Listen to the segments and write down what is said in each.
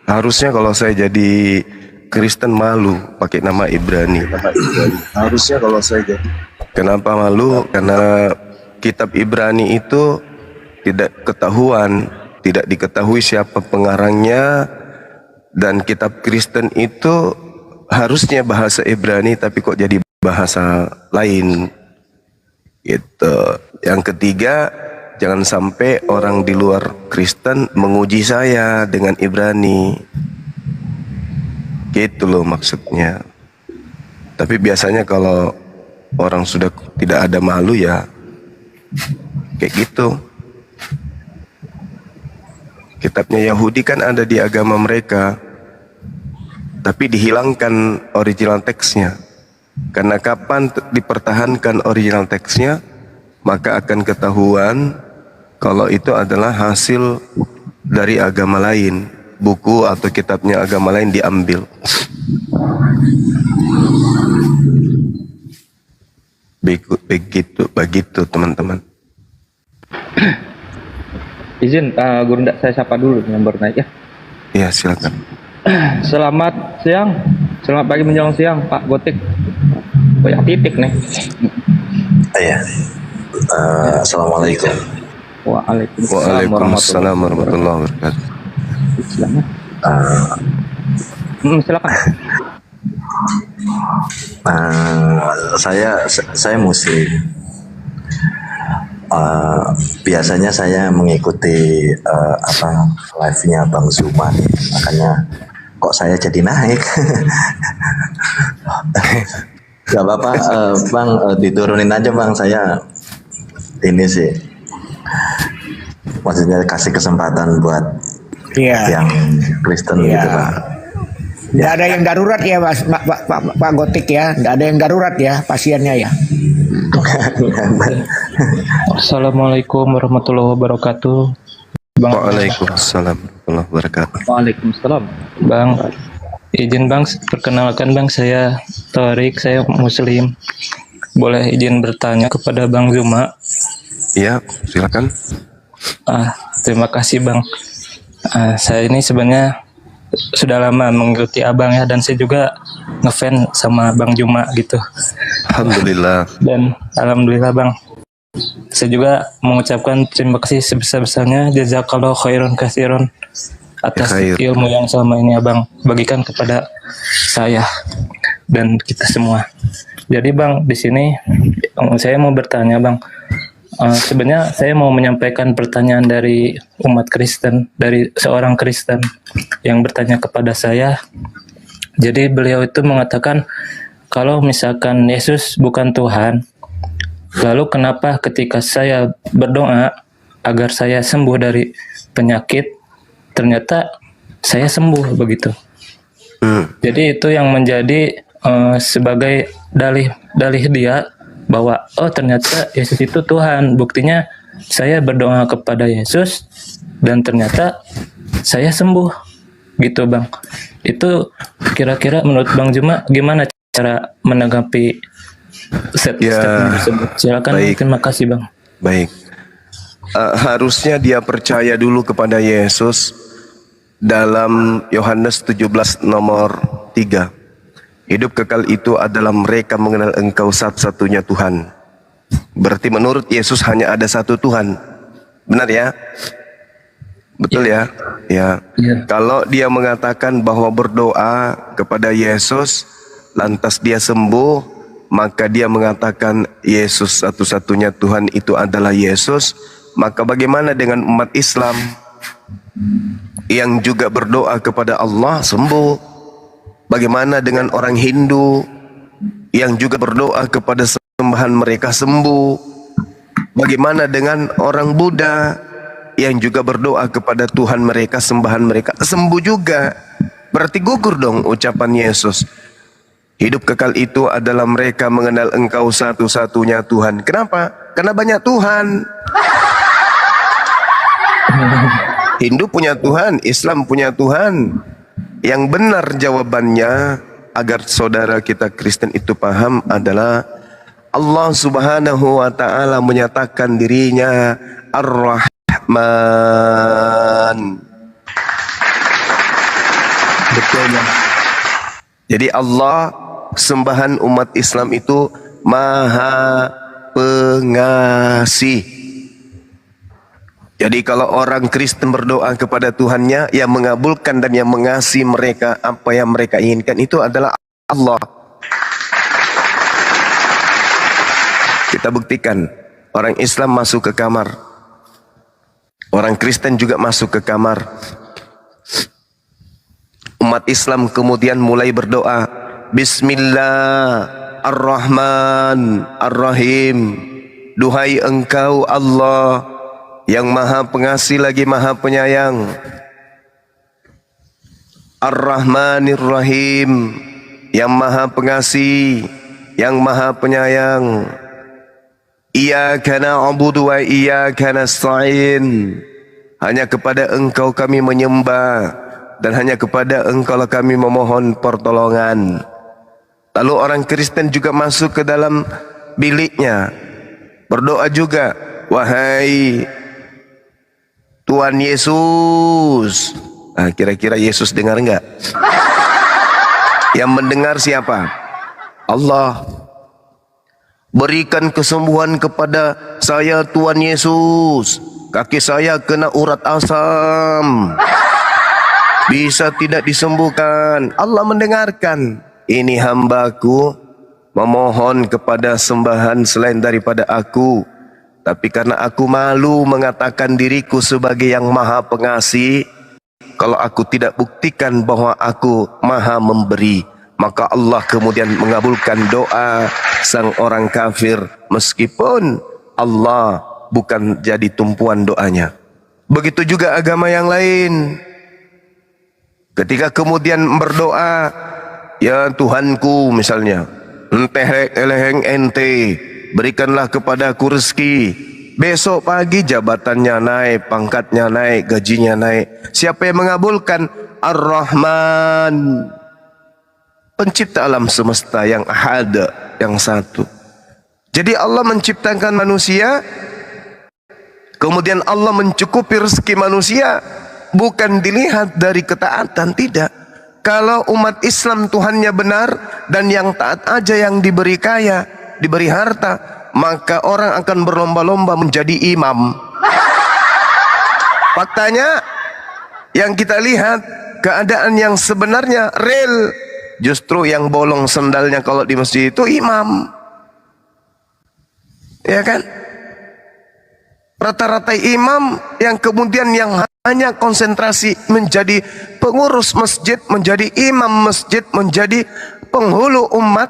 Harusnya kalau saya jadi Kristen malu pakai nama Ibrani. Harusnya kalau saya jadi. Kenapa malu? Karena kitab Ibrani itu tidak ketahuan, tidak diketahui siapa pengarangnya, dan kitab Kristen itu harusnya bahasa Ibrani tapi kok jadi bahasa lain. Gitu. Yang ketiga, jangan sampai orang di luar Kristen menguji saya dengan Ibrani. Gitu loh maksudnya. Tapi biasanya kalau orang sudah tidak ada malu ya kayak gitu. Kitabnya Yahudi kan ada di agama mereka, tapi dihilangkan original teksnya. Karena kapan dipertahankan original teksnya, maka akan ketahuan kalau itu adalah hasil dari agama lain. Buku atau kitabnya agama lain diambil. Begitu teman-teman. Izin, guru ndak saya sapa dulu yang baru naik ya. Iya silakan. Selamat siang, selamat pagi menjelang siang Pak Gotik. Banyak titik nih. Iya. Assalamualaikum. Waalaikumsalam warahmatullahi wabarakatuh. Silakan. Saya Muslim. Biasanya saya mengikuti live-nya Bang Zuma nih, makanya kok saya jadi naik. Gak apa-apa, Bang, diturunin aja Bang, saya ini sih, maksudnya kasih kesempatan buat yang Kristen gitu Bang. Tidak ada yang darurat ya Pak Gotik ya, tidak ada yang darurat ya pasiennya ya. Assalamualaikum warahmatullahi wabarakatuh. Bang. Waalaikumsalam warahmatullahi wabarakatuh. Waalaikumsalam. Bang, izin Bang, perkenalkan Bang, saya Torik, saya Muslim. Boleh izin bertanya kepada Bang Zuma? Iya, silakan. Terima kasih Bang. Saya ini sebenarnya sudah lama mengikuti Abang ya, dan saya juga ngefans sama Bang Zuma gitu. Alhamdulillah. Dan alhamdulillah Bang, saya juga mengucapkan terima kasih sebesar-besarnya, jazakallahu khairan katsiran atas ilmu yang selama ini Abang bagikan kepada saya dan kita semua. Jadi Bang, di sini saya mau bertanya Bang. Sebenarnya saya mau menyampaikan pertanyaan dari umat Kristen, dari seorang Kristen yang bertanya kepada saya. Jadi beliau itu mengatakan kalau misalkan Yesus bukan Tuhan, lalu kenapa ketika saya berdoa agar saya sembuh dari penyakit, ternyata saya sembuh begitu. Jadi itu yang menjadi sebagai dalih dia bahwa ternyata Yesus itu Tuhan. Buktinya saya berdoa kepada Yesus dan ternyata saya sembuh gitu Bang. Itu kira-kira menurut Bang Zuma gimana cara menanggapi statement tersebut? Silakan. Baik. Terima kasih Bang. Baik. Harusnya dia percaya dulu kepada Yesus dalam Yohanes 17 nomor 3. Hidup kekal itu adalah mereka mengenal Engkau satu-satunya Tuhan. Berarti menurut Yesus hanya ada satu Tuhan. Benar ya? Betul ya? Ya. Kalau dia mengatakan bahwa berdoa kepada Yesus lantas dia sembuh, maka dia mengatakan Yesus satu-satunya Tuhan itu adalah Yesus. Maka bagaimana dengan umat Islam yang juga berdoa kepada Allah sembuh? Bagaimana dengan orang Hindu yang juga berdoa kepada sembahan mereka sembuh? Bagaimana dengan orang Buddha yang juga berdoa kepada Tuhan mereka, sembahan mereka sembuh juga? Berarti gugur dong ucapan Yesus. Hidup kekal itu adalah mereka mengenal Engkau satu-satunya Tuhan. Kenapa? Karena banyak Tuhan. Hindu punya Tuhan, Islam punya Tuhan. Yang benar jawabannya agar saudara kita Kristen itu paham adalah Allah Subhanahu wa taala menyatakan dirinya Ar-Rahman. Betul Bang. Jadi Allah, sembahan umat Islam itu Maha Pengasih. Jadi kalau orang Kristen berdoa kepada Tuhannya, yang mengabulkan dan yang mengasihi mereka apa yang mereka inginkan itu adalah Allah. Kita buktikan, orang Islam masuk ke kamar, orang Kristen juga masuk ke kamar. Umat Islam kemudian mulai berdoa, Bismillahirrahmanirrahim. Duhai Engkau Allah yang Maha Pengasih lagi Maha Penyayang, Ar-Rahmanir-Rahim, yang Maha Pengasih, yang Maha Penyayang. Iyyaka na'budu wa iyyaka nasta'in. Hanya kepada Engkau kami menyembah dan hanya kepada Engkau lah kami memohon pertolongan. Lalu orang Kristen juga masuk ke dalam biliknya, berdoa juga, wahai Tuhan Yesus. Nah, kira-kira Yesus dengar enggak? Yang mendengar siapa? Allah. Berikan kesembuhan kepada saya Tuhan Yesus. Kaki saya kena urat asam, bisa tidak disembuhkan. Allah mendengarkan. Ini hambaku memohon kepada sembahan selain daripada aku, tapi karena aku malu mengatakan diriku sebagai yang Maha Pengasih, kalau aku tidak buktikan bahwa aku Maha Memberi, maka Allah kemudian mengabulkan doa sang orang kafir meskipun Allah bukan jadi tumpuan doanya. Begitu juga agama yang lain. Ketika kemudian berdoa, ya Tuhanku misalnya, enteh eleheng ente, berikanlah kepadaku rezeki. Besok pagi jabatannya naik, pangkatnya naik, gajinya naik. Siapa yang mengabulkan? Ar-Rahman, pencipta alam semesta yang ahad, yang satu. Jadi Allah menciptakan manusia, kemudian Allah mencukupi rezeki manusia, bukan dilihat dari ketaatan, tidak. Kalau umat Islam Tuhannya benar dan yang taat aja yang diberi kaya, diberi harta, maka orang akan berlomba-lomba menjadi imam. Faktanya yang kita lihat, keadaan yang sebenarnya real, justru yang bolong sendalnya kalau di masjid itu imam. Ya kan? Rata-rata imam yang kemudian yang hanya konsentrasi menjadi pengurus masjid, menjadi imam masjid, menjadi penghulu umat,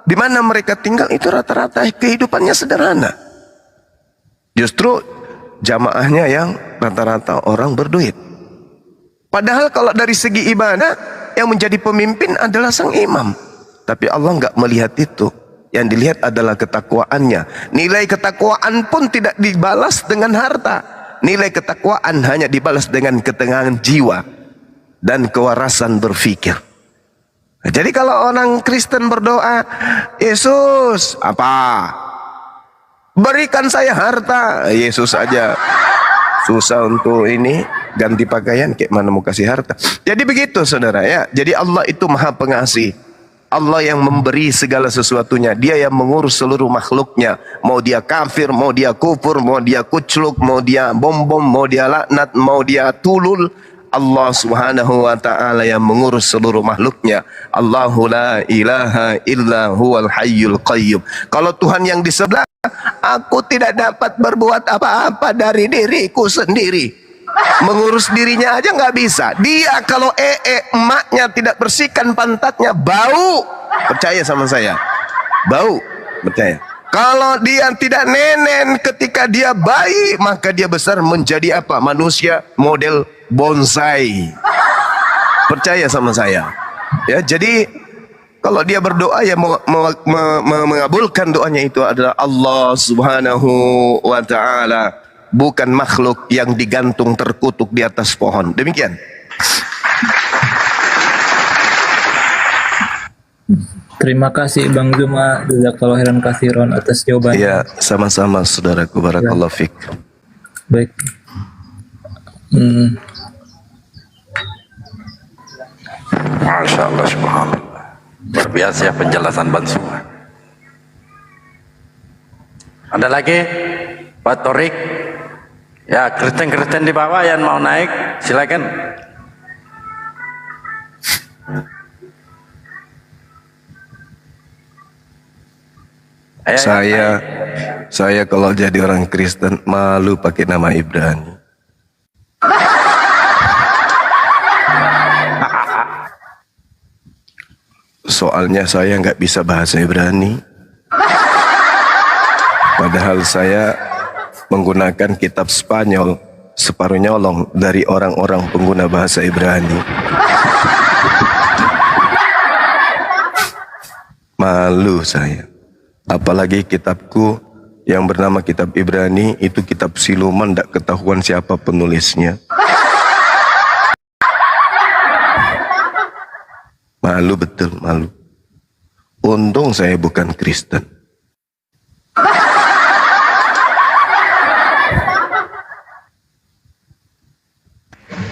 di mana mereka tinggal itu rata-rata kehidupannya sederhana. Justru jamaahnya yang rata-rata orang berduit. Padahal kalau dari segi ibadah yang menjadi pemimpin adalah sang imam. Tapi Allah enggak melihat itu. Yang dilihat adalah ketakwaannya. Nilai ketakwaan pun tidak dibalas dengan harta. Nilai ketakwaan hanya dibalas dengan ketenangan jiwa dan kewarasan berfikir. Nah, jadi kalau orang Kristen berdoa, Yesus apa? Berikan saya harta. Yesus aja susah untuk ini ganti pakaian, kayak mana mau kasih harta. Jadi begitu saudara ya. Jadi Allah itu Maha Pengasih. Allah yang memberi segala sesuatunya. Dia yang mengurus seluruh makhluknya. Mau dia kafir, mau dia kufur, mau dia kucluk, mau dia bom-bom, mau dia laknat, mau dia tulul, Allah subhanahu wa ta'ala yang mengurus seluruh makhluknya. Allahu la ilaha illa huwal hayyul qayyum. Kalau Tuhan yang di sebelah, aku tidak dapat berbuat apa-apa dari diriku sendiri. Mengurus dirinya aja nggak bisa. Dia kalau emaknya tidak bersihkan pantatnya, bau. Percaya sama saya, bau. Percaya. Kalau dia tidak nenen ketika dia bayi, maka dia besar menjadi apa? Manusia model bonsai. Percaya sama saya. Ya, jadi kalau dia berdoa ya mengabulkan doanya itu adalah Allah subhanahu wa ta'ala, bukan makhluk yang digantung terkutuk di atas pohon. Demikian. Terima kasih Bang Zuma, jazakallahu khairan katsiran atas jawabannya. Ya, sama-sama saudaraku, barakallahu fik. Baik. Masya Allah, subhanallah. Luar biasa ya penjelasan Bang Suma. Ada lagi Pak Torik? Ya, Kristen-Kristen di bawah yang mau naik, silakan. Ayo, Saya kalau jadi orang Kristen malu pakai nama Ibrani. Soalnya saya nggak bisa bahasa Ibrani. Padahal saya menggunakan kitab Spanyol separuh nyolong dari orang-orang pengguna bahasa Ibrani. Malu saya. Apalagi kitabku yang bernama kitab Ibrani itu kitab siluman, tidak ketahuan siapa penulisnya. Malu betul, malu. Untung saya bukan Kristen.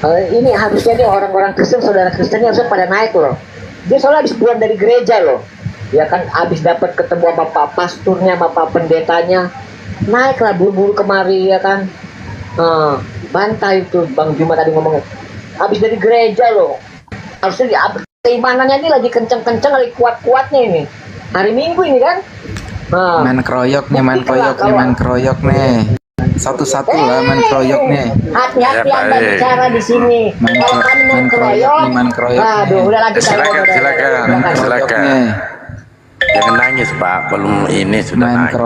Ini harusnya nih orang-orang Kristen, saudara Kristen harusnya pada naik loh. Dia soalnya habis pulang dari gereja loh. Ya kan habis dapat ketemu sama Pak Pasturnya, sama Pak Pendetanya. Naiklah buru-buru kemari ya kan. Bantai itu Bang Juma tadi ngomong. Habis dari gereja loh. Harusnya keimanannya ini lagi kenceng-kenceng, lagi kuat-kuatnya ini. Hari Minggu ini kan. Main keroyok nih, main keroyok nih, main keroyok nih. Satu-satu lah main keroyok nih. Hati-hati Anda bicara di sini. Kalau kami main keroyok, main keroyok. aduh, udah lanjut. Silakan. Jangan nangis Pak, belum ini sudah main nangis.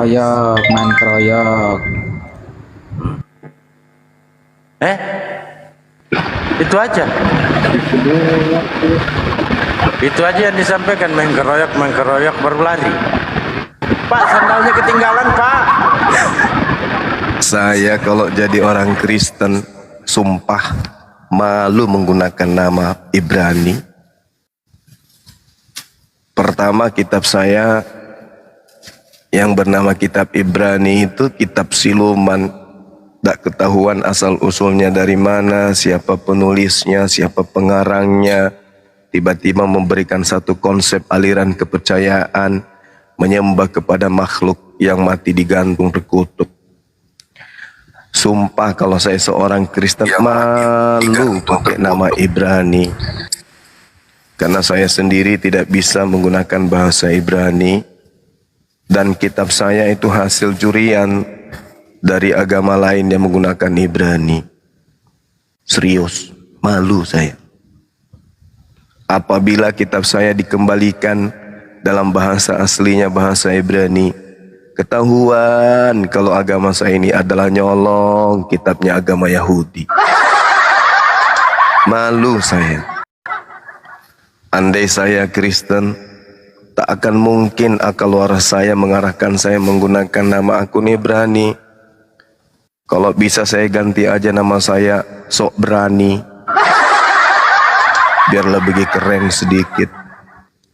main keroyok. Itu aja. Itu aja yang disampaikan, main keroyok berlari. Pak, sandalnya ketinggalan Pak. Saya kalau jadi orang Kristen, sumpah malu menggunakan nama Ibrani. Pertama, kitab saya yang bernama kitab Ibrani itu kitab siluman. Tak ketahuan asal usulnya dari mana, siapa penulisnya, siapa pengarangnya. Tiba-tiba memberikan satu konsep aliran kepercayaan, menyembah kepada makhluk yang mati digantung terkutuk. Sumpah kalau saya seorang Kristen malu pakai nama Ibrani. Karena saya sendiri tidak bisa menggunakan bahasa Ibrani. Dan kitab saya itu hasil curian dari agama lain yang menggunakan Ibrani. Serius, malu saya. Apabila kitab saya dikembalikan dalam bahasa aslinya, bahasa Ibrani, ketahuan kalau agama saya ini adalah nyolong kitabnya agama Yahudi. Malu saya. Andai saya Kristen, tak akan mungkin akal waras saya mengarahkan saya menggunakan nama akun Ibrani. Kalau bisa saya ganti aja nama saya Sok Berani, biar lebih keren sedikit.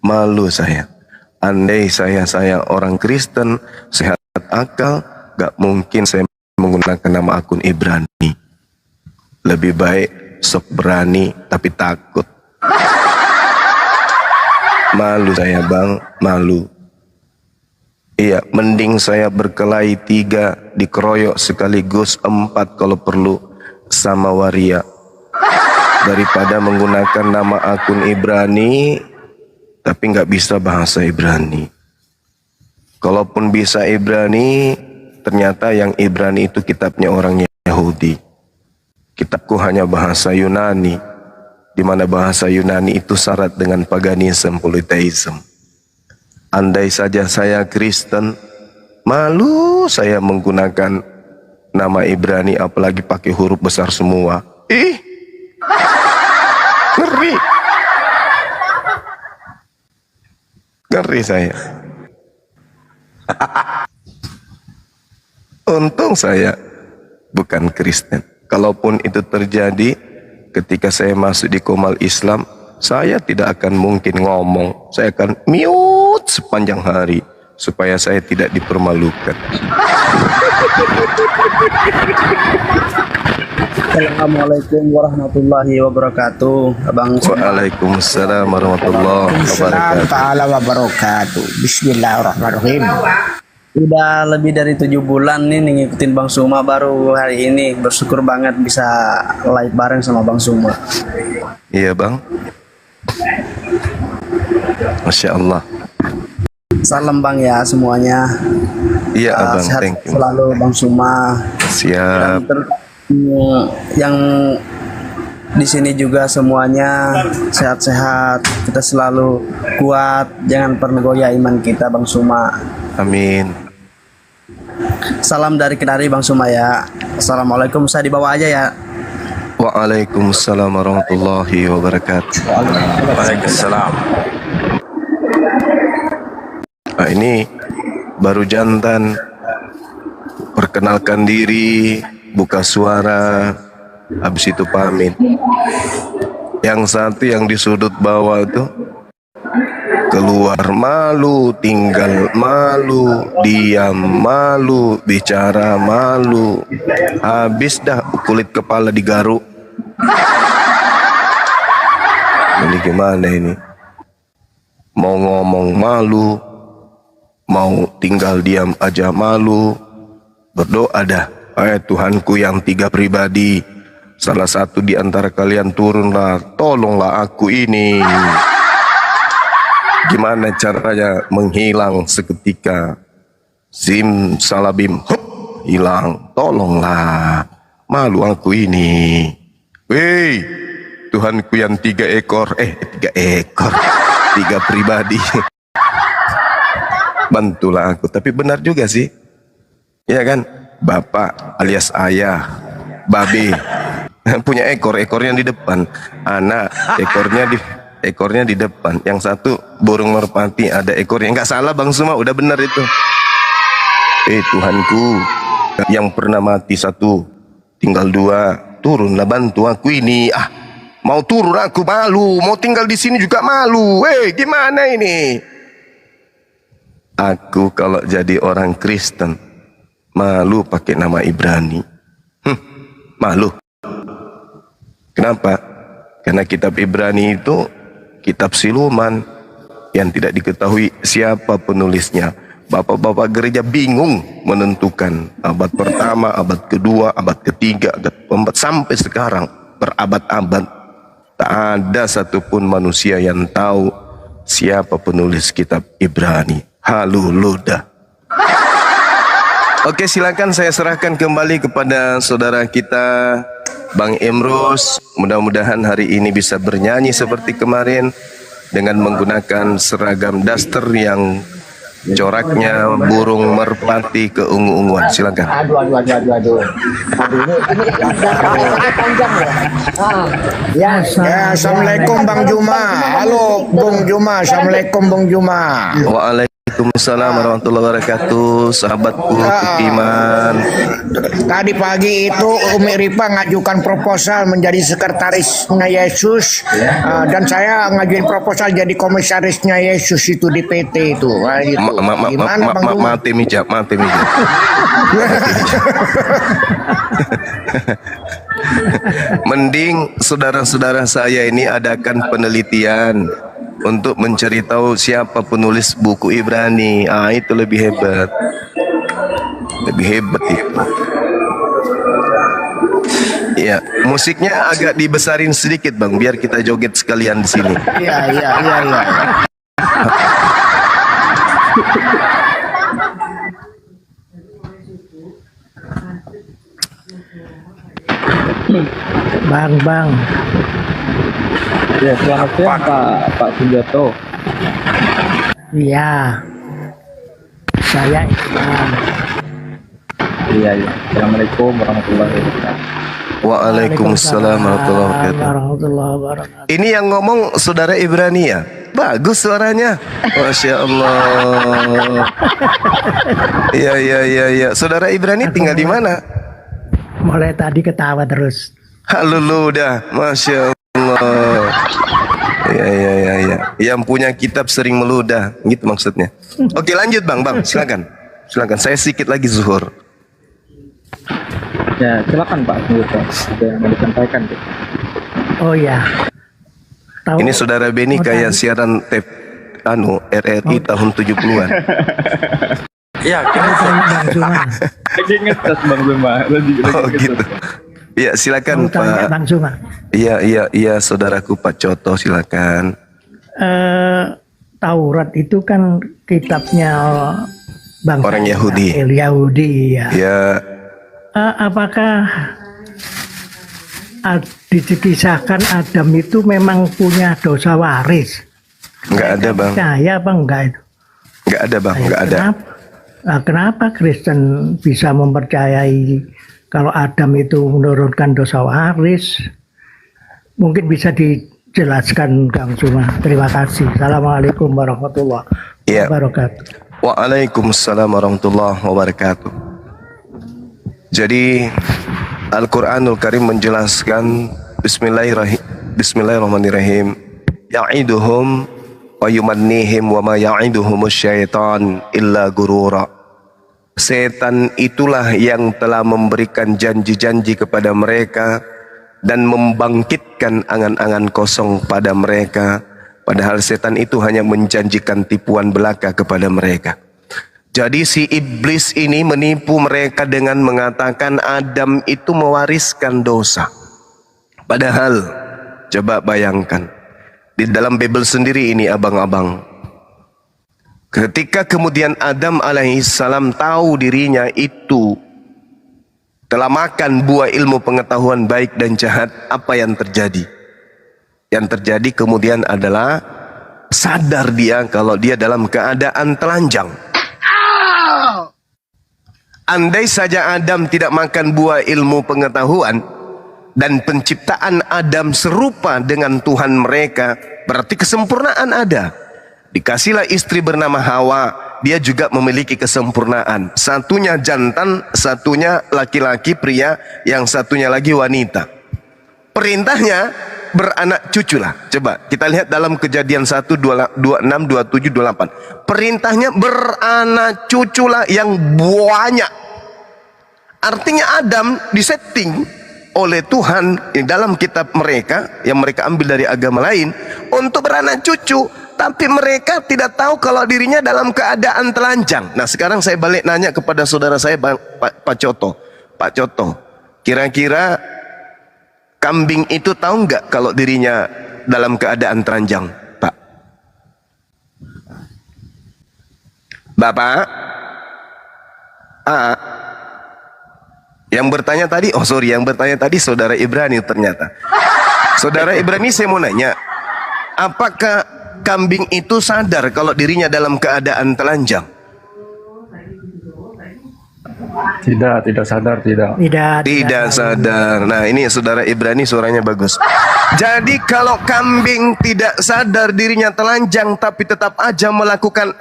Malu saya. Andai saya orang Kristen, sehat akal, gak mungkin saya menggunakan nama akun Ibrani. Lebih baik Sok Berani tapi takut. Malu saya Bang, malu. Iya, mending saya berkelahi 3, dikeroyok sekaligus 4 kalau perlu sama waria, daripada menggunakan nama akun Ibrani tapi nggak bisa bahasa Ibrani. Kalaupun bisa Ibrani, ternyata yang Ibrani itu kitabnya orang Yahudi. Kitabku hanya bahasa Yunani, di mana bahasa Yunani itu syarat dengan paganisme, politeisme. Andai saja saya Kristen, malu saya menggunakan nama Ibrani, apalagi pakai huruf besar semua. Ngeri. Ngeri saya. Untung saya bukan Kristen. Kalaupun itu terjadi ketika saya masuk di Komal Islam, saya tidak akan mungkin ngomong. Saya akan mute sepanjang hari supaya saya tidak dipermalukan. Assalamualaikum warahmatullahi wabarakatuh, Abang. Waalaikumsalam warahmatullahi Salam wabarakatuh. ta'ala wabarakatuh. Bismillahirrahmanirrahim. Udah lebih dari 7 bulan nih ngikutin Bang Suma, baru hari ini bersyukur banget bisa live bareng sama Bang Suma. Iya bang. Masya Allah. Salam Bang ya semuanya. Iya abang, Sehat thank you. selalu Bang Suma. Siap. Yang di sini juga semuanya sehat-sehat, kita selalu kuat, jangan pernah goyah iman kita Bang Suma. Amin. Salam dari Kedari Bang Suma ya. Assalamualaikum, saya dibawa aja ya. Waalaikumsalam warahmatullahi wabarakatuh. Waalaikumsalam. Nah, ini baru jantan, perkenalkan diri, buka suara, habis itu pamit. Yang satu yang di sudut bawah itu keluar malu, tinggal malu, diam malu, bicara malu, habis dah kulit kepala digaruk. Ini gimana ini? Mau ngomong malu, mau tinggal diam aja malu. Berdoa dah, Tuhanku yang 3 pribadi, salah satu di antara kalian turunlah, tolonglah aku ini. Gimana caranya menghilang seketika? Sim salabim, hup, hilang. Tolonglah, malu aku ini. Weh, Tuhanku yang 3 ekor, 3 ekor, 3 pribadi. Bantulah aku. Tapi benar juga sih, ya kan? Bapak alias ayah, babe punya ekor, ekornya di depan. Anak ekornya di depan. Yang satu burung merpati ada ekornya. Nggak salah Bang Suma, udah benar itu. Tuhanku yang pernah mati 1, tinggal 2, turunlah bantu aku ini. Mau turun aku malu, mau tinggal di sini juga malu. Gimana ini? Aku kalau jadi orang Kristen malu pakai nama Ibrani. Malu. Kenapa? Karena kitab Ibrani itu kitab siluman yang tidak diketahui siapa penulisnya. Bapak-bapak gereja bingung menentukan abad pertama, abad kedua, abad ketiga, abad keempat, sampai sekarang berabad-abad tak ada satupun manusia yang tahu siapa penulis kitab Ibrani. Haluludah. Oke, silakan saya serahkan kembali kepada saudara kita Bang Emrus. Mudah-mudahan hari ini bisa bernyanyi seperti kemarin dengan menggunakan seragam daster yang coraknya burung merpati keungu-unguan. Silakan. Aduh, ini panjang ya. Ya, Assalamualaikum Bang Juma. Halo Bung Juma. Assalamualaikum Bung Juma. Waalaikumsalam warahmatullahi wabarakatuh. Sahabatku iman. Tadi pagi itu Umi Ripa ngajukan proposal menjadi sekretarisnya Yesus, dan saya ngajuin proposal jadi komisarisnya Yesus itu di PT itu. Gitu. Gimana Bang Juma? Mati mijak. Mending saudara-saudara saya ini adakan penelitian untuk mencari tahu siapa penulis buku Ibrani. Itu lebih hebat. Lebih hebat itu. Ya, musiknya agak dibesarin sedikit Bang, biar kita joget sekalian di sini. Iya. Bang. Ya, selamat siang Pak Sunjoto. Iya. Saya Imam. Iya. Assalamualaikum warahmatullahi wabarakatuh. Waalaikumsalam warahmatullahi wabarakatuh. Ini yang ngomong saudara Ibrani ya? Bagus suaranya. Masya Allah. Iya. Saudara Ibrani tinggal di mana? Mulai tadi ketawa terus. Halo dah, Masya Allah. Iya. Yang punya kitab sering meludah, gitu maksudnya. Oke, lanjut Bang, silakan. Saya sedikit lagi zuhur. Ya, silakan Pak. Ada yang mau disampaikan. Oh ya. Tahu Ini saudara Beni kayak siaran RRI tahun 70-an. Iya, Bang Zuma. Lagi ngetes Bang Zuma. Oh gitu. Ya silakan Mau tanya Pak. Bang Zuma. Iya saudaraku Pak Coto, silakan. Taurat itu kan kitabnya bangsa Orang Yahudi. Israel, Yahudi ya. Ya, Apakah dikisahkan Adam itu memang punya dosa waris? nggak ada bang, Percaya apa enggak itu? nggak ada bang, nggak ada. Kenapa Kristen bisa mempercayai kalau Adam itu menurunkan dosa waris? Mungkin bisa dijelaskan Kang Zuma. Terima kasih. Assalamualaikum warahmatullahi Iya. wabarakatuh. Waalaikumsalam warahmatullahi wabarakatuh. Jadi Al-Quranul Karim menjelaskan Bismillahirrahmanirrahim. Ya'iduhum wa yumannihim wa ma ya'iduhumus syaitan illa gurura. Setan itulah yang telah memberikan janji-janji kepada mereka dan membangkitkan angan-angan kosong pada mereka. Padahal setan itu hanya menjanjikan tipuan belaka kepada mereka. Jadi si iblis ini menipu mereka dengan mengatakan Adam itu mewariskan dosa. Padahal coba bayangkan, di dalam Bible sendiri ini abang-abang, ketika kemudian Adam alaihissalam tahu dirinya itu telah makan buah ilmu pengetahuan baik dan jahat, apa yang terjadi? Yang terjadi kemudian adalah sadar dia kalau dia dalam keadaan telanjang. Andai saja Adam tidak makan buah ilmu pengetahuan dan penciptaan Adam serupa dengan Tuhan mereka, berarti kesempurnaan ada. Dikasihlah istri bernama Hawa, dia juga memiliki kesempurnaan. Satunya jantan, satunya laki-laki pria, yang satunya lagi wanita. Perintahnya beranak cuculah. Coba kita lihat dalam Kejadian 1, 26, 27, 28. Perintahnya beranak cuculah yang banyak. Artinya Adam disetting oleh Tuhan dalam kitab mereka yang mereka ambil dari agama lain untuk beranak cucu, tapi mereka tidak tahu kalau dirinya dalam keadaan telanjang. Nah sekarang saya balik nanya kepada saudara saya Pak Coto. Pak Coto, kira-kira kambing itu tahu nggak kalau dirinya dalam keadaan telanjang, Pak? Bapak? Yang bertanya tadi, yang bertanya tadi saudara Ibrani ternyata. Saudara Ibrani, saya mau nanya, apakah kambing itu sadar kalau dirinya dalam keadaan telanjang? Tidak sadar, tidak. Tidak sadar. Nah ini saudara Ibrani suaranya bagus. Jadi kalau kambing tidak sadar dirinya telanjang tapi tetap aja melakukan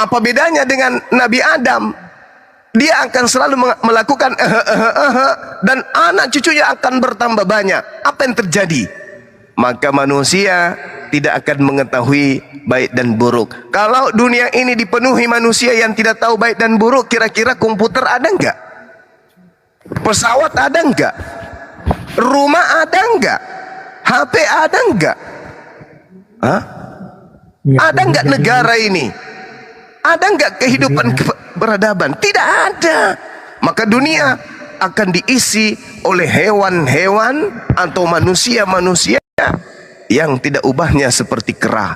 apa bedanya dengan Nabi Adam? Dia akan selalu melakukan dan anak cucunya akan bertambah banyak. Apa yang terjadi? Maka manusia tidak akan mengetahui baik dan buruk. Kalau dunia ini dipenuhi manusia yang tidak tahu baik dan buruk, kira-kira komputer ada enggak? Pesawat ada enggak? Rumah ada enggak? HP ada enggak? Ada enggak negara ini? Ada enggak kehidupan beradaban? Tidak ada. Maka dunia akan diisi oleh hewan-hewan atau manusia-manusia yang tidak ubahnya seperti kera.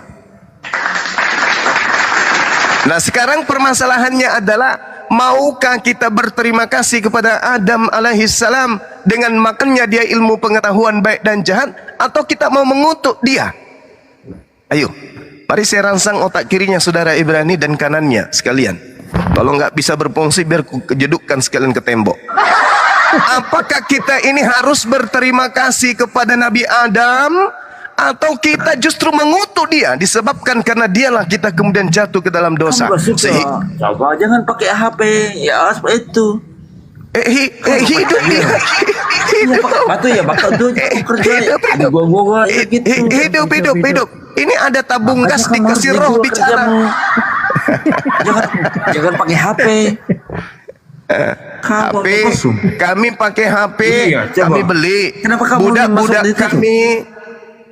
Nah sekarang permasalahannya adalah, maukah kita berterima kasih kepada Adam alaihissalam dengan makannya dia ilmu pengetahuan baik dan jahat, atau kita mau mengutuk dia? Ayo, mari saya rangsang otak kirinya saudara Ibrani dan kanannya sekalian. Kalau nggak bisa berfungsi, biar kejedukkan sekalian ke tembok. Apakah kita ini harus berterima kasih kepada Nabi Adam, atau kita justru mengutuk dia disebabkan karena dialah kita kemudian jatuh ke dalam dosa? Coba jangan pakai HP ya, seperti itu. Hidup dia. Batu ya, bakal tuh kerja. Hidup. Ini ada tabung gas dikasih roh bicara. Jangan pakai HP. HP, kami pakai HP, Iya, coba. kami beli. Kenapa kamu Budak-budak masuk di situ?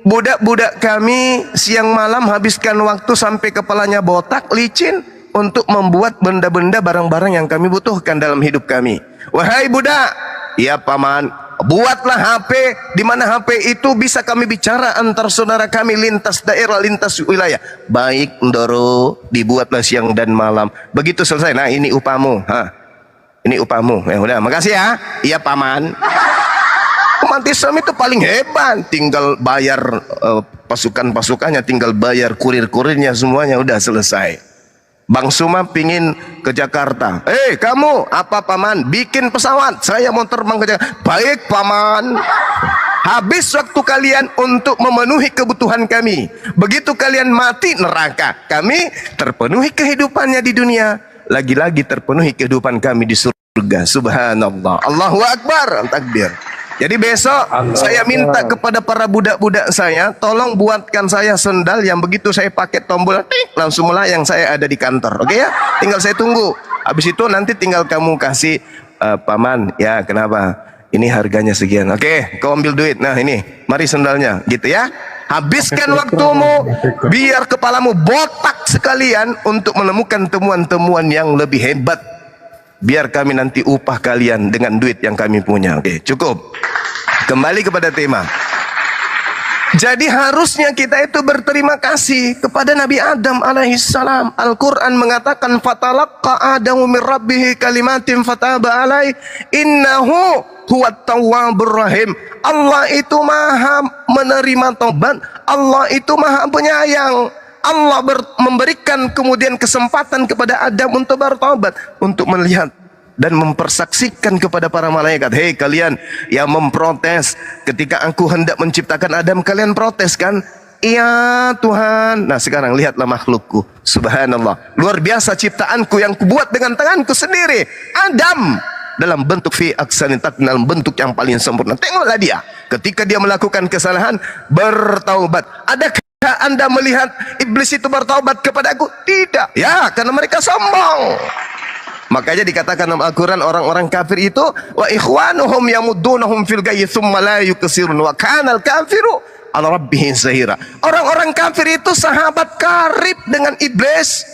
budak-budak kami siang malam habiskan waktu sampai kepalanya botak, licin untuk membuat benda-benda barang-barang yang kami butuhkan dalam hidup kami. Wahai budak, ya paman, buatlah HP, di mana HP itu bisa kami bicara antar saudara kami lintas daerah, lintas wilayah. Baik, Ndoro, dibuatlah siang dan malam. Begitu selesai. Nah, ini upamu. Ini upamu. Ya udah, makasih ya. Iya, paman. Umat Islam itu paling hebat, tinggal bayar pasukan-pasukannya, tinggal bayar kurir-kurirnya, semuanya udah selesai. Bang Suma pingin ke Jakarta. Kamu apa paman? Bikin pesawat, saya mau terbang ke Jakarta. Baik paman. Habis waktu kalian untuk memenuhi kebutuhan kami. Begitu kalian mati, neraka. Kami terpenuhi kehidupannya di dunia, lagi-lagi terpenuhi kehidupan kami di surga. Subhanallah. Allahu Akbar. Takbir. Jadi besok saya minta kepada para budak-budak saya, tolong buatkan saya sendal yang begitu saya pakai tombol langsung melayang, saya ada di kantor. Oke ya? Tinggal saya tunggu. Habis itu nanti tinggal kamu kasih paman, ya kenapa? Ini harganya sekian. Oke, kau ambil duit. Nah, ini, mari sendalnya, gitu ya. Habiskan waktumu biar kepalamu botak sekalian untuk menemukan temuan-temuan yang lebih hebat. Biar kami nanti upah kalian dengan duit yang kami punya. Oke, cukup. Kembali kepada tema. Jadi harusnya kita itu berterima kasih kepada Nabi Adam alaihissalam. Al-Quran mengatakan fatalaqqa Adamu min rabbihi kalimatin fataba alaihi innahu huwat tawwabur rahim. Allah itu maha menerima taubat. Allah itu maha penyayang. Allah memberikan kemudian kesempatan kepada Adam untuk bertobat, untuk melihat dan mempersaksikan kepada para malaikat. Hei kalian yang memprotes ketika aku hendak menciptakan Adam, kalian protes kan? Iya Tuhan. Nah sekarang lihatlah makhlukku. Subhanallah, luar biasa ciptaanku yang kubuat dengan tanganku sendiri. Adam dalam bentuk fi aksani taqwim, dalam bentuk yang paling sempurna. Tengoklah dia ketika dia melakukan kesalahan bertaubat. Adakah Anda melihat iblis itu bertaubat kepadaku? Tidak. Ya, karena mereka sombong. Makanya dikatakan dalam Al-Quran, orang-orang kafir itu wa ikhwanuhum yamuddunahum fil ghayyi tsumma la yuksirun wa kana al-kafiru ala rabbih zahira. Orang-orang kafir itu sahabat karib dengan iblis.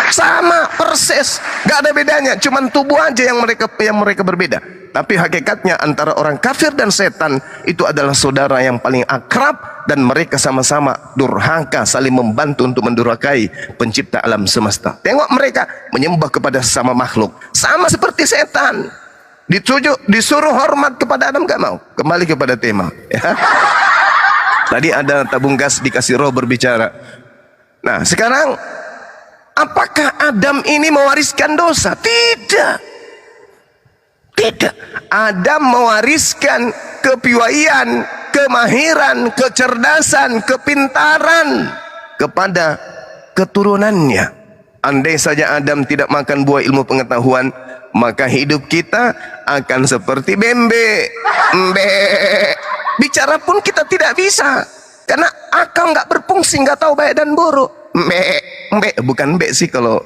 Sama persis, gak ada bedanya, cuman tubuh aja yang mereka berbeda. Tapi hakikatnya antara orang kafir dan setan itu adalah saudara yang paling akrab, dan mereka sama-sama durhaka, saling membantu untuk mendurhakai pencipta alam semesta. Tengok mereka menyembah kepada sesama makhluk, sama seperti setan. Disuruh hormat kepada Adam gak mau. Kembali kepada tema ya. Tadi ada tabung gas dikasih roh berbicara. Nah sekarang, apakah Adam ini mewariskan dosa? Tidak. Tidak. Adam mewariskan kepiawaian, kemahiran, kecerdasan, kepintaran kepada keturunannya. Andai saja Adam tidak makan buah ilmu pengetahuan, maka hidup kita akan seperti bembe. Bicara pun kita tidak bisa, karena akal nggak berfungsi, nggak tahu baik dan buruk. Bukan sih kalau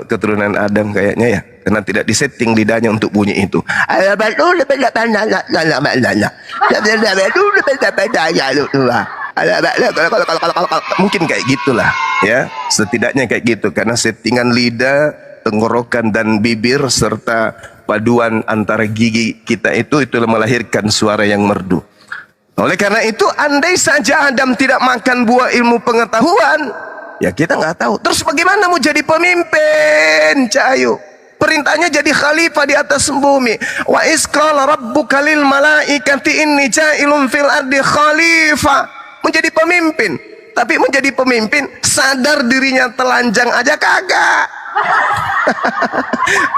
keturunan Adam kayaknya ya, karena tidak disetting lidahnya untuk bunyi itu. Mungkin kayak gitulah ya, setidaknya kayak gitu, karena settingan lidah, tenggorokan dan bibir serta paduan antara gigi kita itu melahirkan suara yang merdu. Oleh karena itu, andai saja Adam tidak makan buah ilmu pengetahuan, ya kita nggak tahu. Terus bagaimana mau jadi pemimpin, Cahayu? Perintahnya jadi khalifah di atas bumi. Wa isqala rabbuka lil malaikati inni ja'ilun fil ardi khalifah. Menjadi pemimpin. Tapi menjadi pemimpin sadar dirinya telanjang aja kagak.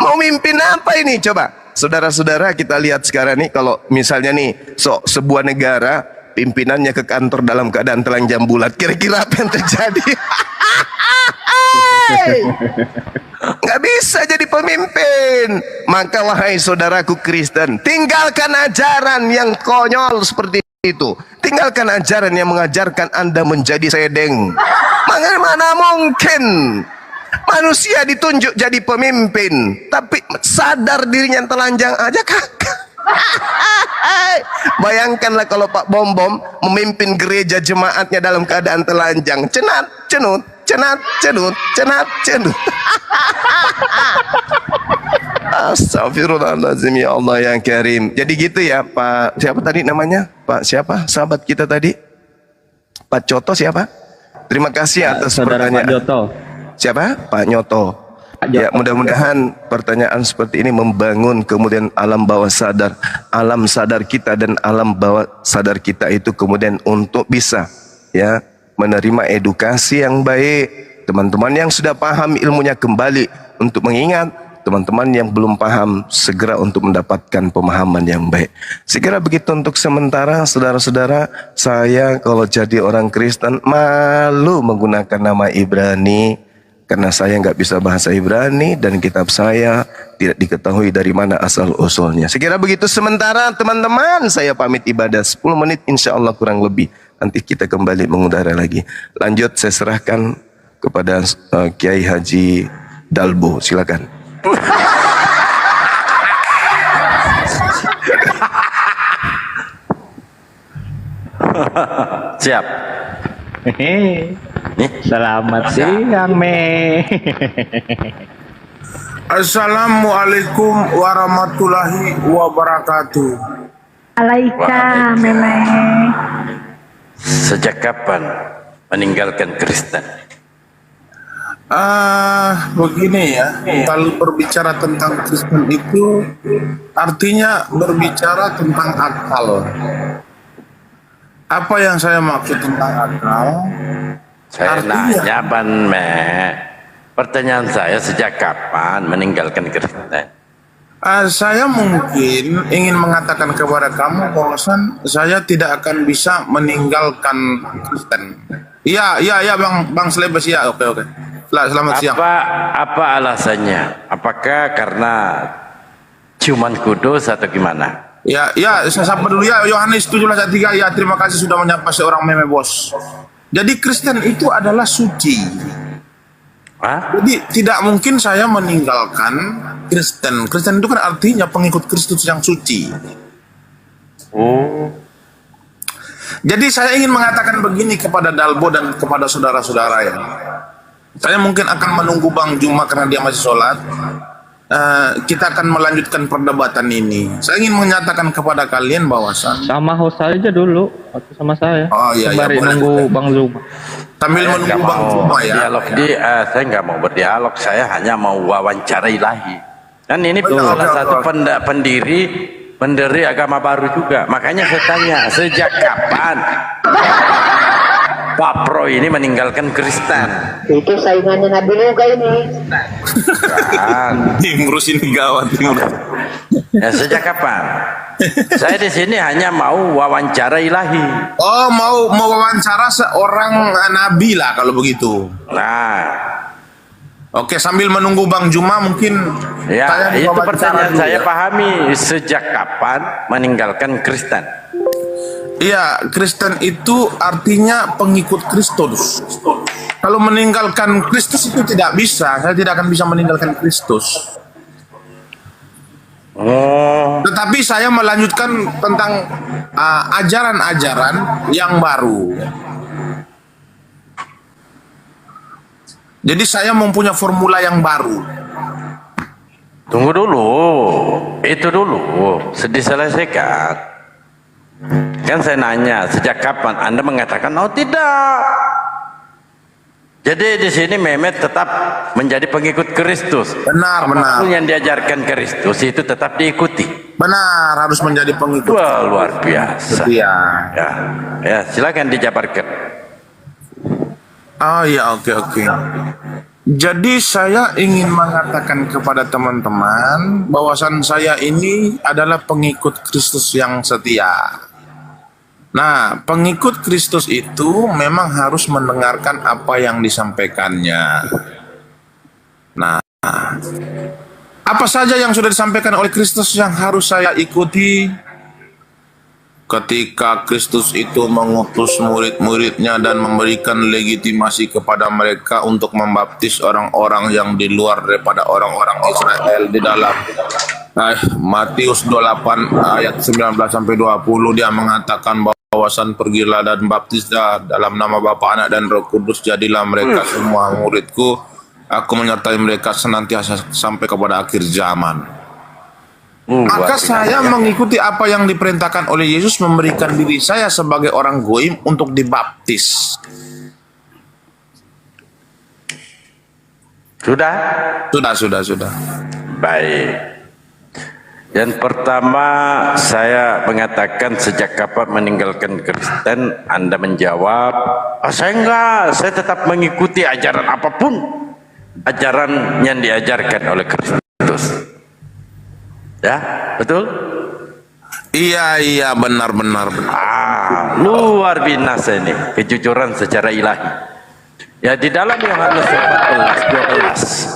Mau mimpin apa ini coba? Saudara-saudara, kita lihat sekarang nih, kalau misalnya nih sebuah negara pimpinannya ke kantor dalam keadaan telanjang bulat, kira-kira apa yang terjadi? Nggak bisa jadi pemimpin. Maka wahai saudaraku Kristen, tinggalkan ajaran yang konyol seperti itu. Tinggalkan ajaran yang mengajarkan Anda menjadi sedeng. Bagaimana mungkin Manusia ditunjuk jadi pemimpin, tapi sadar dirinya telanjang aja kagak. Bayangkanlah kalau Pak Bom Bom memimpin gereja jemaatnya dalam keadaan telanjang. Cenat, cenut, cenat, cenut, cenat, cenut. Astagfirullahaladzim, ya Allah yang karim. Jadi gitu ya Pak, siapa tadi namanya? Pak siapa? Sahabat kita tadi? Pak Coto siapa? Terima kasih atas pertanyaan. Pak Joto. Siapa? Pak Nyoto. Ya, mudah-mudahan pertanyaan seperti ini membangun kemudian alam bawah sadar, alam sadar kita dan alam bawah sadar kita itu kemudian untuk bisa ya menerima edukasi yang baik. Teman-teman yang sudah paham ilmunya kembali untuk mengingat, teman-teman yang belum paham segera untuk mendapatkan pemahaman yang baik. Sekira begitu untuk sementara, saudara-saudara. Saya kalau jadi orang Kristen malu menggunakan nama Ibrani karena saya nggak bisa bahasa Ibrani dan kitab saya tidak diketahui dari mana asal usulnya. Sekira begitu sementara teman-teman, saya pamit ibadah 10 menit insya Allah kurang lebih. Nanti kita kembali mengudara lagi. Lanjut saya serahkan kepada Kiai Haji Dalbo, silakan. Siap. Selamat siang, Me. Assalamualaikum warahmatullahi wabarakatuh. Alaika, Meme. Sejak kapan meninggalkan Kristen? Begini ya, kalau berbicara tentang Kristen itu artinya berbicara tentang akal. Apa yang saya maksud tentang akal? Saya nanya Ban Me, pertanyaan saya sejak kapan meninggalkan Kristen? Saya mungkin ingin mengatakan kepada kamu bahwasan saya tidak akan bisa meninggalkan Kristen. Iya Bang Slebes ya, oke. Selamat siang. Apa alasannya? Apakah karena ciuman kudus atau gimana? Ya, saya sapa dulu ya, Yohanes 17:3. Ya, terima kasih sudah menyapa seorang meme bos. Jadi Kristen itu adalah suci. Jadi tidak mungkin saya meninggalkan Kristen. Kristen itu kan artinya pengikut Kristus yang suci. Jadi saya ingin mengatakan begini kepada Dalbo dan kepada saudara-saudara ya. Saya mungkin akan menunggu Bang Juma karena dia masih sholat. Kita akan melanjutkan perdebatan ini. Saya ingin menyatakan kepada kalian bahwasan sama host aja dulu atau sama saya. Oh iya, sembari nunggu Bang Zuma. Sambil menunggu Bang Zuma ya. Dialog saya nggak mau berdialog, saya hanya mau wawancara ilahi. Dan ini salah satu pendiri agama baru juga. Makanya saya tanya, sejak kapan Pak Pro ini meninggalkan Kristen? Itu saingannya Nabi Nuga ini. Ngurus ini gawat. Ya, sejak kapan? Saya di sini hanya mau wawancara ilahi. Oh, mau wawancara seorang nabi lah kalau begitu. Nah, oke, sambil menunggu Bang Juma mungkin. Ya, itu pertanyaan saya pahami. Sejak kapan meninggalkan Kristen? Iya, Kristen itu artinya pengikut Kristus. Kalau meninggalkan Kristus itu tidak bisa. Saya tidak akan bisa meninggalkan Kristus. Tetapi saya melanjutkan tentang ajaran-ajaran yang baru. Jadi saya mempunyai formula yang baru. Tunggu dulu, itu dulu, diselesaikan. Kan saya nanya, sejak kapan? Anda mengatakan, oh tidak. Jadi di sini Mehmet tetap menjadi pengikut Kristus. Benar. Apapun yang diajarkan Kristus itu tetap diikuti. Benar, harus menjadi pengikut. Wah, luar biasa. Iya. Ya, silakan dijabarkan. Oh ya, oke. Jadi saya ingin mengatakan kepada teman-teman bahwasan saya ini adalah pengikut Kristus yang setia. Nah, pengikut Kristus itu memang harus mendengarkan apa yang disampaikannya. Nah, apa saja yang sudah disampaikan oleh Kristus yang harus saya ikuti? ketika Kristus itu mengutus murid-muridnya dan memberikan legitimasi kepada mereka untuk membaptis orang-orang yang di luar daripada orang-orang Israel di dalam Matius 28 ayat 19 sampai 20, dia mengatakan bahwasan pergilah dan baptislah dalam nama Bapa, Anak dan Roh Kudus, jadilah mereka semua muridku, aku menyertai mereka senantiasa sampai kepada akhir zaman. Maka saya mengikuti apa yang diperintahkan oleh Yesus, memberikan diri saya sebagai orang goim untuk dibaptis. Sudah. Baik. Yang pertama saya mengatakan sejak kapan meninggalkan Kristen, Anda menjawab, saya enggak, saya tetap mengikuti ajaran apapun, ajaran yang diajarkan oleh Kristus. Ya, betul? Iya, benar. Luar biasa ini, kejujuran secara ilahi. Ya, di dalam Yohanes 14:12.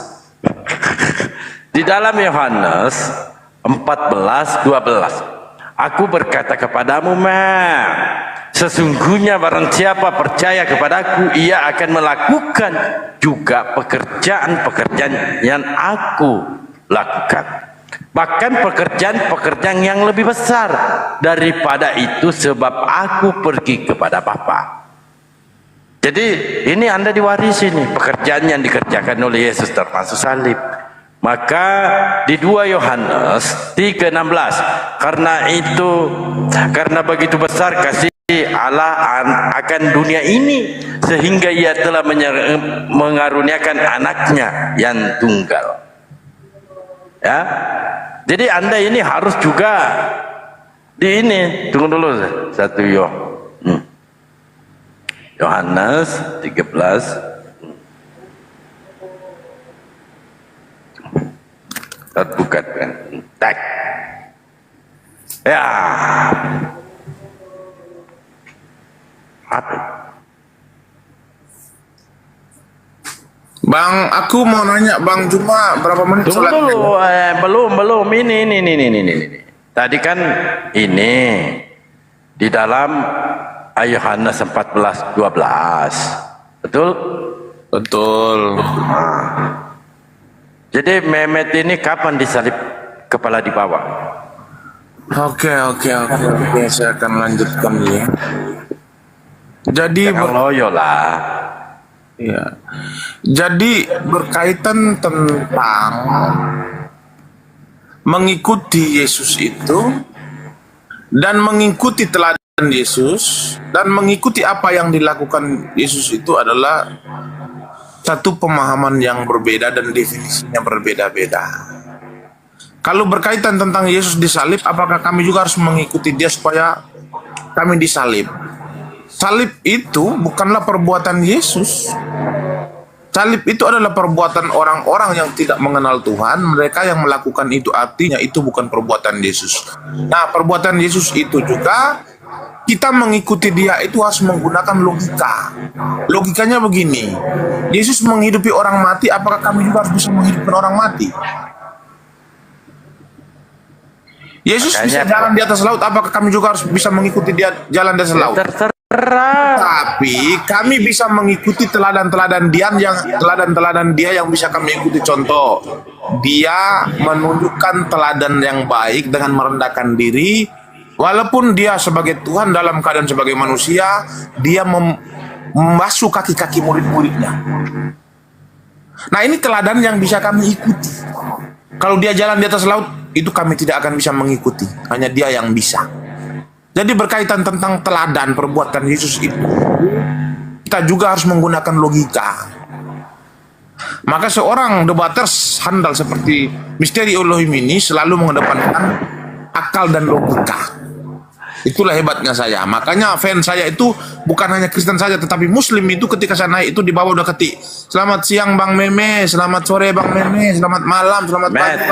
Di dalam Yohanes 14:12. Aku berkata kepadamu, sesungguhnya barang siapa percaya kepadaku, ia akan melakukan juga pekerjaan-pekerjaan yang aku lakukan. Bahkan pekerjaan-pekerjaan yang lebih besar daripada itu, sebab aku pergi kepada Bapa. Jadi ini Anda diwarisi nih, pekerjaan yang dikerjakan oleh Yesus termasuk salib. Maka di 2 Yohanes 3:16, karena begitu besar kasih Allah akan dunia ini, sehingga ia telah mengaruniakan anaknya yang tunggal. Ya, jadi Anda ini harus juga di ini. Tunggu dulu, Yohanes 13. Bukan kan? Tak. Ya. Apa? Bang, aku mau nanya Bang Juma berapa menit Tunggu sholat? dulu, belum. Ini. Tadi kan ini di dalam Yohanes 14:12, betul? Betul. Jadi Mehmet ini kapan disalib kepala di bawah? Oke, saya akan lanjutkan ya. Jadi loyo lah. Ya. Jadi berkaitan tentang mengikuti Yesus itu dan mengikuti teladan Yesus dan mengikuti apa yang dilakukan Yesus itu adalah satu pemahaman yang berbeda dan definisinya berbeda-beda. Kalau berkaitan tentang Yesus disalib, apakah kami juga harus mengikuti dia supaya kami disalib? Salib itu bukanlah perbuatan Yesus. Salib itu adalah perbuatan orang-orang yang tidak mengenal Tuhan. Mereka yang melakukan itu, artinya itu bukan perbuatan Yesus. Nah, perbuatan Yesus itu juga kita mengikuti dia itu harus menggunakan logika. Logikanya begini, Yesus menghidupi orang mati, apakah kami juga harus bisa menghidupkan orang mati? Yesus bisa jalan di atas laut, apakah kami juga harus bisa mengikuti dia jalan di atas laut? Tapi kami bisa mengikuti teladan-teladan dia yang bisa kami ikuti. Contoh, dia menunjukkan teladan yang baik dengan merendahkan diri, walaupun dia sebagai Tuhan dalam keadaan sebagai manusia, dia membasuh kaki-kaki murid-muridnya. Nah, ini teladan yang bisa kami ikuti. Kalau dia jalan di atas laut, itu kami tidak akan bisa mengikuti, hanya dia yang bisa. Jadi berkaitan tentang teladan perbuatan Yesus itu, kita juga harus menggunakan logika. Maka seorang debaters handal seperti Misteri Elohim ini selalu mengedepankan akal dan logika. Itulah hebatnya saya. Makanya fans saya itu bukan hanya Kristen saja, tetapi Muslim itu ketika saya naik itu di bawah udah ketik, "Selamat siang Bang Meme, selamat sore Bang Meme, selamat malam, selamat pagi."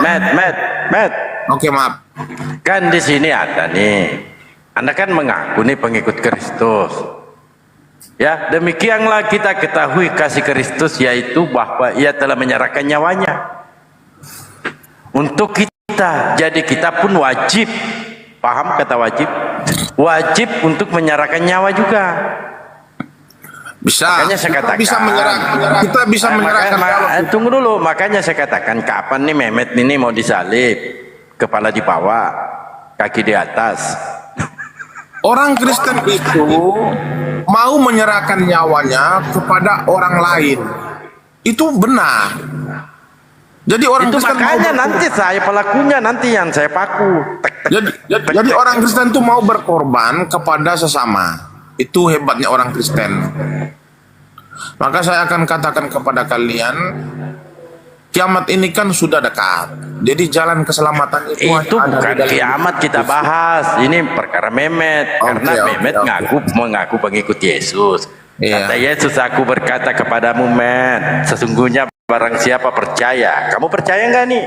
Matt. Oke, maaf. Kan di sini ada nih. Anda kan mengaku nih pengikut Kristus. Ya, demikianlah kita ketahui kasih Kristus, yaitu bahwa ia telah menyerahkan nyawanya untuk kita. Jadi kita pun wajib. Paham kata wajib? wajib untuk menyerahkan nyawa juga. Bisa. Makanya saya katakan kita bisa menyerahkan. Tunggu dulu, makanya saya katakan kapan nih Mehmet ini mau disalib, kepala di bawah, kaki di atas. Orang Kristen itu mau menyerahkan nyawanya kepada orang lain. Itu benar. Jadi orang itu Kristen makanya nanti saya pelakunya, nanti yang saya paku. Jadi orang Kristen itu mau berkorban kepada sesama. Itu hebatnya orang Kristen. Maka saya akan katakan kepada kalian, kiamat ini kan sudah dekat. Jadi jalan keselamatan itu bukan kiamat kita bahas. Ini perkara Mehmet. Karena Mehmet mengaku pengikut Yesus. Kata Yesus, aku berkata kepadamu, men, sesungguhnya barang siapa percaya. Kamu percaya nggak nih?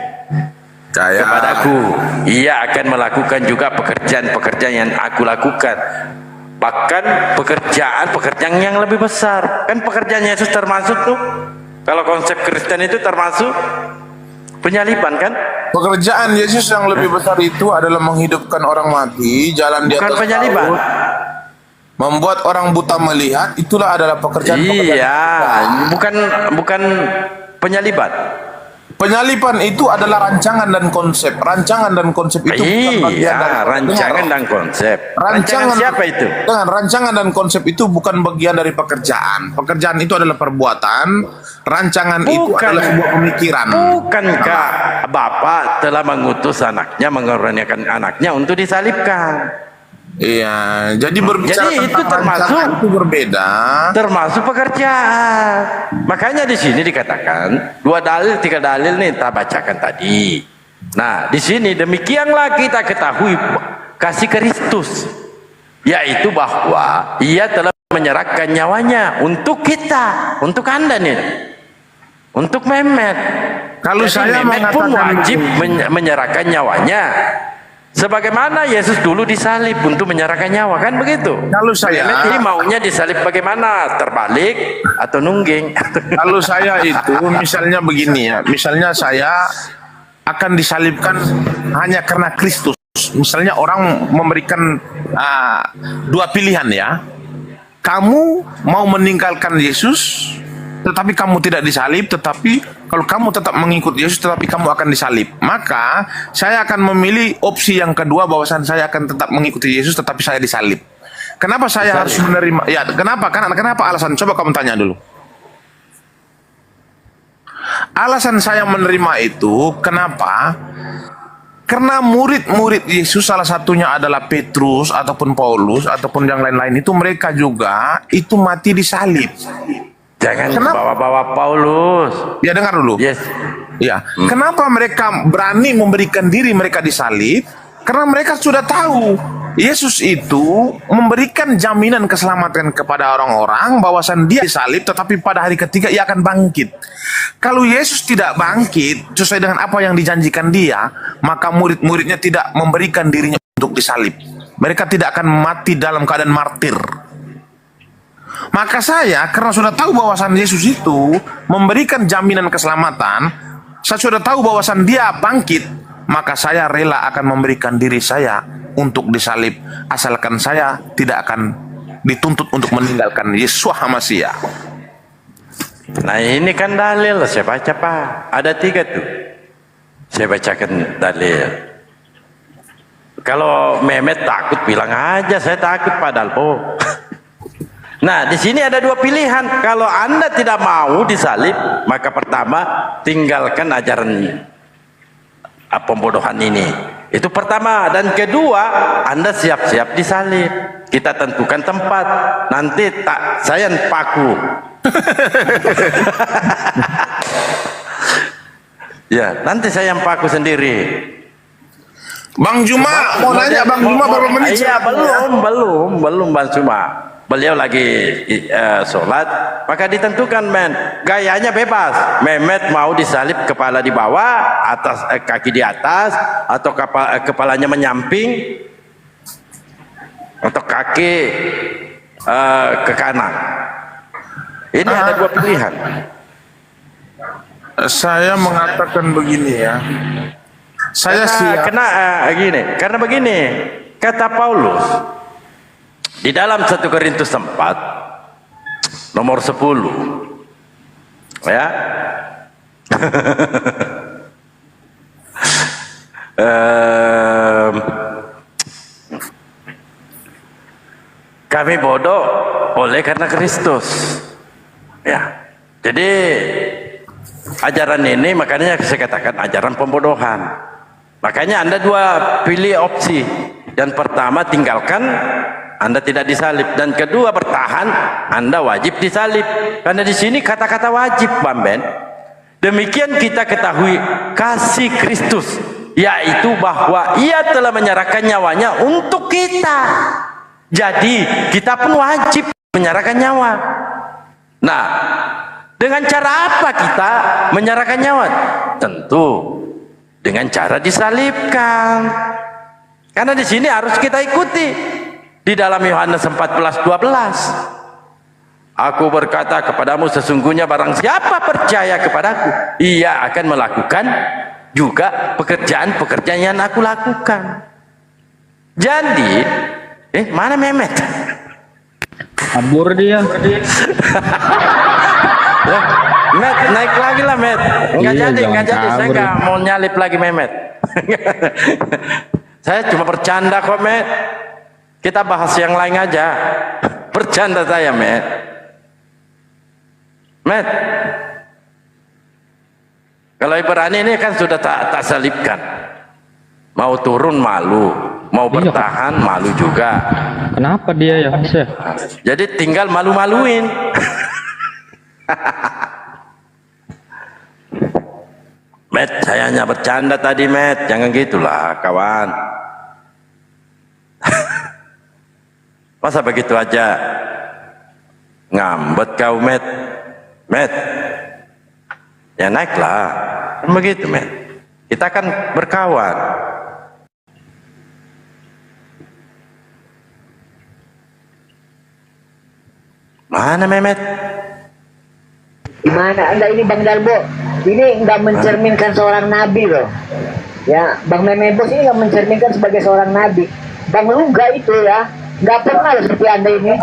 Percaya kepadaku, ia akan melakukan juga pekerjaan-pekerjaan yang aku lakukan. Bahkan pekerjaan yang lebih besar. Kan pekerjaan Yesus termasuk tuh. Kalau konsep Kristen itu termasuk penyaliban kan? Pekerjaan Yesus yang lebih besar itu adalah menghidupkan orang mati, jalan di atas penyaliban. laut, membuat orang buta melihat. Itulah adalah pekerjaan. Bukan penyaliban. Penyaliban itu adalah rancangan dan konsep. Rancangan dan konsep itu bukan bagian dari rancangan dan konsep. Rancangan siapa itu? Dengan rancangan dan konsep itu bukan bagian dari pekerjaan. Pekerjaan itu adalah perbuatan. Rancangan itu adalah sebuah pemikiran. Bukankah Bapa telah mengutus anaknya, mengorbankan anaknya untuk disalibkan? Iya, jadi berbicara itu tentang termasuk itu berbeda. Termasuk pekerjaan. Makanya di sini dikatakan 2 3 dalil nih kita bacakan tadi. Nah, di sini demikianlah kita ketahui kasih Kristus, yaitu bahwa Ia telah menyerahkan nyawanya untuk kita, untuk Anda nih, untuk Mehmet. Kalau jadi saya Mehmet pun wajib menyerahkan nyawanya. Sebagaimana Yesus dulu disalib untuk menyerahkan nyawa, kan begitu? Kalau saya ini maunya disalib bagaimana? Terbalik atau nungging? Kalau saya itu misalnya begini ya, misalnya saya akan disalibkan hanya karena Kristus. Misalnya orang memberikan 2 pilihan ya. Kamu mau meninggalkan Yesus tetapi kamu tidak disalib, tetapi kalau kamu tetap mengikut Yesus tetapi kamu akan disalib, maka saya akan memilih opsi yang kedua, bahwasan saya akan tetap mengikuti Yesus tetapi saya disalib. Kenapa saya harus menerima? Ya, kenapa? Kenapa alasan? Coba kamu tanya dulu. Alasan saya menerima itu kenapa? Karena murid-murid Yesus, salah satunya adalah Petrus ataupun Paulus ataupun yang lain-lain itu, mereka juga itu mati disalib. Jangan bawa-bawa Paulus. Ya, dengar dulu. Yes. Ya. Kenapa mereka berani memberikan diri mereka disalib? Karena mereka sudah tahu Yesus itu memberikan jaminan keselamatan kepada orang-orang, bahwasan dia disalib tetapi pada hari ketiga ia akan bangkit. Kalau Yesus tidak bangkit sesuai dengan apa yang dijanjikan dia, maka murid-muridnya tidak memberikan dirinya untuk disalib. Mereka tidak akan mati dalam keadaan martir. Maka saya, karena sudah tahu bahwasan Yesus itu memberikan jaminan keselamatan, saya sudah tahu bahwasan dia bangkit, maka saya rela akan memberikan diri saya untuk disalib, asalkan saya tidak akan dituntut untuk meninggalkan Yeshua HaMashiach. Nah, ini kan dalil, saya baca Pak, ada 3 tuh, saya bacakan dalil. Kalau Mehmet takut bilang aja saya takut, padahal Nah, di sini ada 2 pilihan. Kalau Anda tidak mau disalib, maka pertama tinggalkan ajaran pembodohan ini. Itu pertama. Dan kedua, Anda siap-siap disalib. Kita tentukan tempat. Nanti saya paku. Ya, nanti saya yang paku sendiri. Bang Juma, mau nanya Bang Juma berapa menit? Iya, belum Bang Juma. Beliau lagi sholat, maka ditentukan gayanya bebas. Mehmet mau disalib kepala di bawah, atas kaki di atas, atau kepalanya menyamping, atau kaki ke kanan. Ini ada 2 pilihan. Saya mengatakan begini ya. Saya siap. Karena begini, kata Paulus, Di dalam 1 Korintus 4 nomor 10 ya. Kami bodoh oleh karena Kristus. Ya. Jadi ajaran ini makanya saya katakan ajaran pembodohan. Makanya Anda dua pilih opsi. Dan pertama tinggalkan, Anda tidak disalib, dan kedua bertahan, Anda wajib disalib. Karena di sini kata-kata wajib, Bang Ben. Demikian kita ketahui kasih Kristus, yaitu bahwa Ia telah menyerahkan nyawanya untuk kita. Jadi kita pun wajib menyerahkan nyawa. Nah, dengan cara apa kita menyerahkan nyawa? Tentu dengan cara disalibkan. Karena di sini harus kita ikuti. Di dalam Yohanes 14:12, Aku berkata kepadamu, sesungguhnya barang siapa percaya kepadaku, ia akan melakukan juga pekerjaan-pekerjaan yang aku lakukan. Jadi, mana Mehmet? Kabur dia. Ya, Met, naik lagi lah Met. Enggak Iya, jadi, enggak jangan jadi. Saya kabur. enggak mau nyalip lagi Mehmet. Saya cuma bercanda kok Met. Kita bahas yang lain aja. Bercanda saya Met. Met, kalau Ibrani ini kan sudah tak salibkan. Mau turun malu, mau bertahan malu juga. Kenapa dia ya? Jadi tinggal malu-maluin. Met, saya hanya bercanda tadi Met, jangan gitulah kawan. Masa begitu aja ngambet kau Met. Met, ya naiklah, kan begitu Met. Kita kan berkawan. Mana Mehmet? Gimana? Enggak, ini Bang Darbo, ini enggak mencerminkan seorang nabi loh. Ya, Bang Memebos ini enggak mencerminkan sebagai seorang nabi. Bang Luga itu ya, enggak pernah loh seperti Anda ini.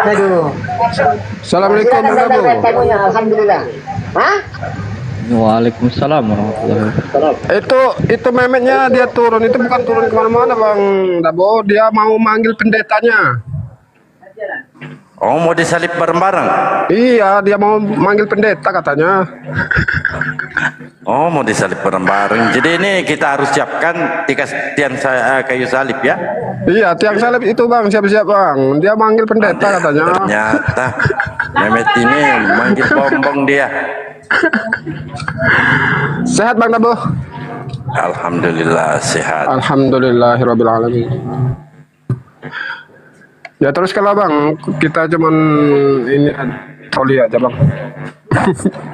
Aduh. Assalamualaikum Bang Darbo. Alhamdulillah. Hah? Waalaikumsalam warahmatullahi wabarakatuh. Itu Mehmetnya dia turun, itu bukan turun kemana-mana Bang Dabo, dia mau manggil pendetanya. Oh, mau disalib bareng-bareng? Iya, dia mau manggil pendeta katanya. Oh, mau disalib bareng-bareng. Jadi ini kita harus siapkan tiang kayu salib ya? Iya, tiang salib itu Bang, siap-siap Bang. Dia manggil pendeta katanya. Ternyata Mehmet ini manggil bombong dia. Sehat Bang Dabo? Alhamdulillah sehat. Alhamdulillahirabbil alamin. Ya terus kalau Bang, kita cuman ini troli aja Bang.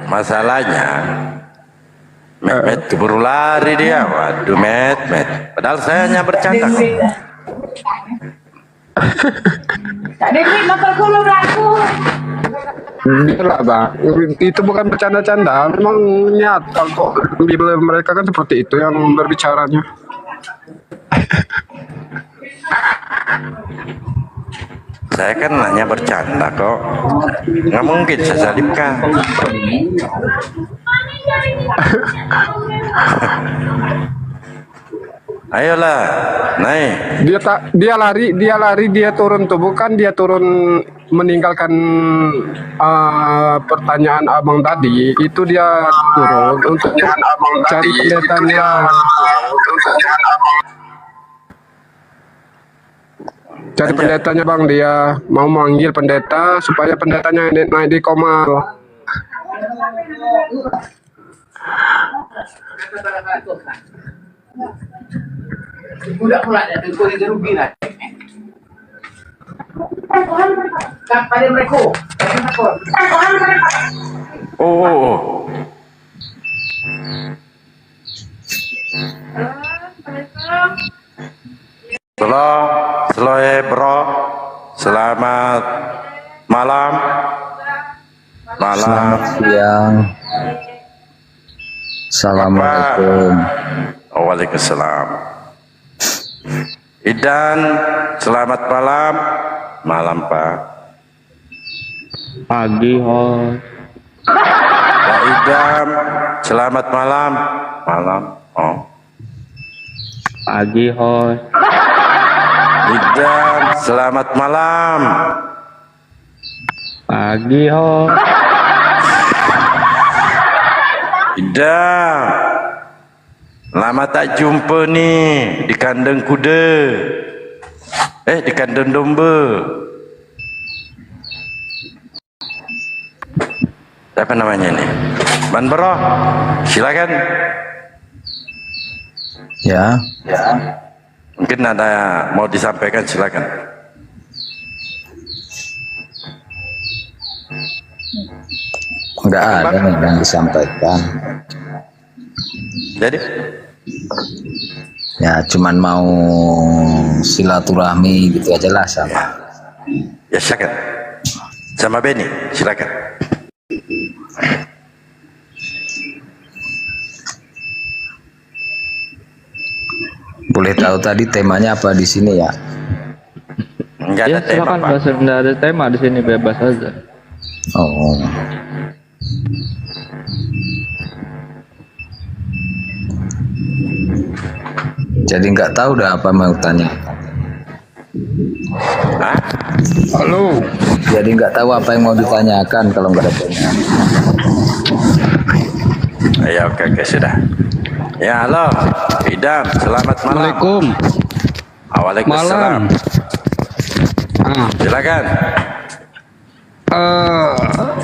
Masalahnya Met keburu lari dia. Waduh Met. Padahal saya hanya bercanda kok. Itulah Bang, itu bukan bercanda-canda, memang nyata kok. Mereka kan seperti itu yang berbicaranya. Saya kan hanya bercanda kok. Nggak mungkin saya salibkan. Ayolah, naik. Dia lari, dia turun tuh, bukan dia turun meninggalkan pertanyaan abang tadi. Itu dia turun untuk cari pendetanya. Cari pendetanya Bang, dia mau manggil pendeta supaya pendetanya naik di komal. Udah pula ya, itu rugi lah. Pada mereka. Oh. Halo bro, selamat malam. Selamat siang. Assalamualaikum. Waalaikumsalam. Idan, selamat malam. malam Pak. Pagi, host. Pak Idam, selamat malam. Malam. Oh. Pagi, host. Idam, selamat malam. Pagi, host. Idam, lama tak jumpa nih di kandang kuda. Di kandang domba. Siapa namanya nih? Ban Bro, silakan. Ya. Mungkin ada mau disampaikan, silakan. Enggak ada nih yang disampaikan. Jadi? Ya cuman mau silaturahmi gitu aja lah sama. Ya silakan. Sama Benny, silakan. Boleh tahu tadi temanya apa di sini ya? Enggak Ya ada tema, silakan, Pak. Mas. Enggak ada tema di sini, bebas aja. Oh. Jadi nggak tahu dah apa mau tanya. Halo. Jadi nggak tahu apa yang mau ditanyakan kalau nggak ada tanya. Ya oke sudah. Ya halo, Idam, selamat malam. Assalamualaikum. Waalaikumsalam. Silakan.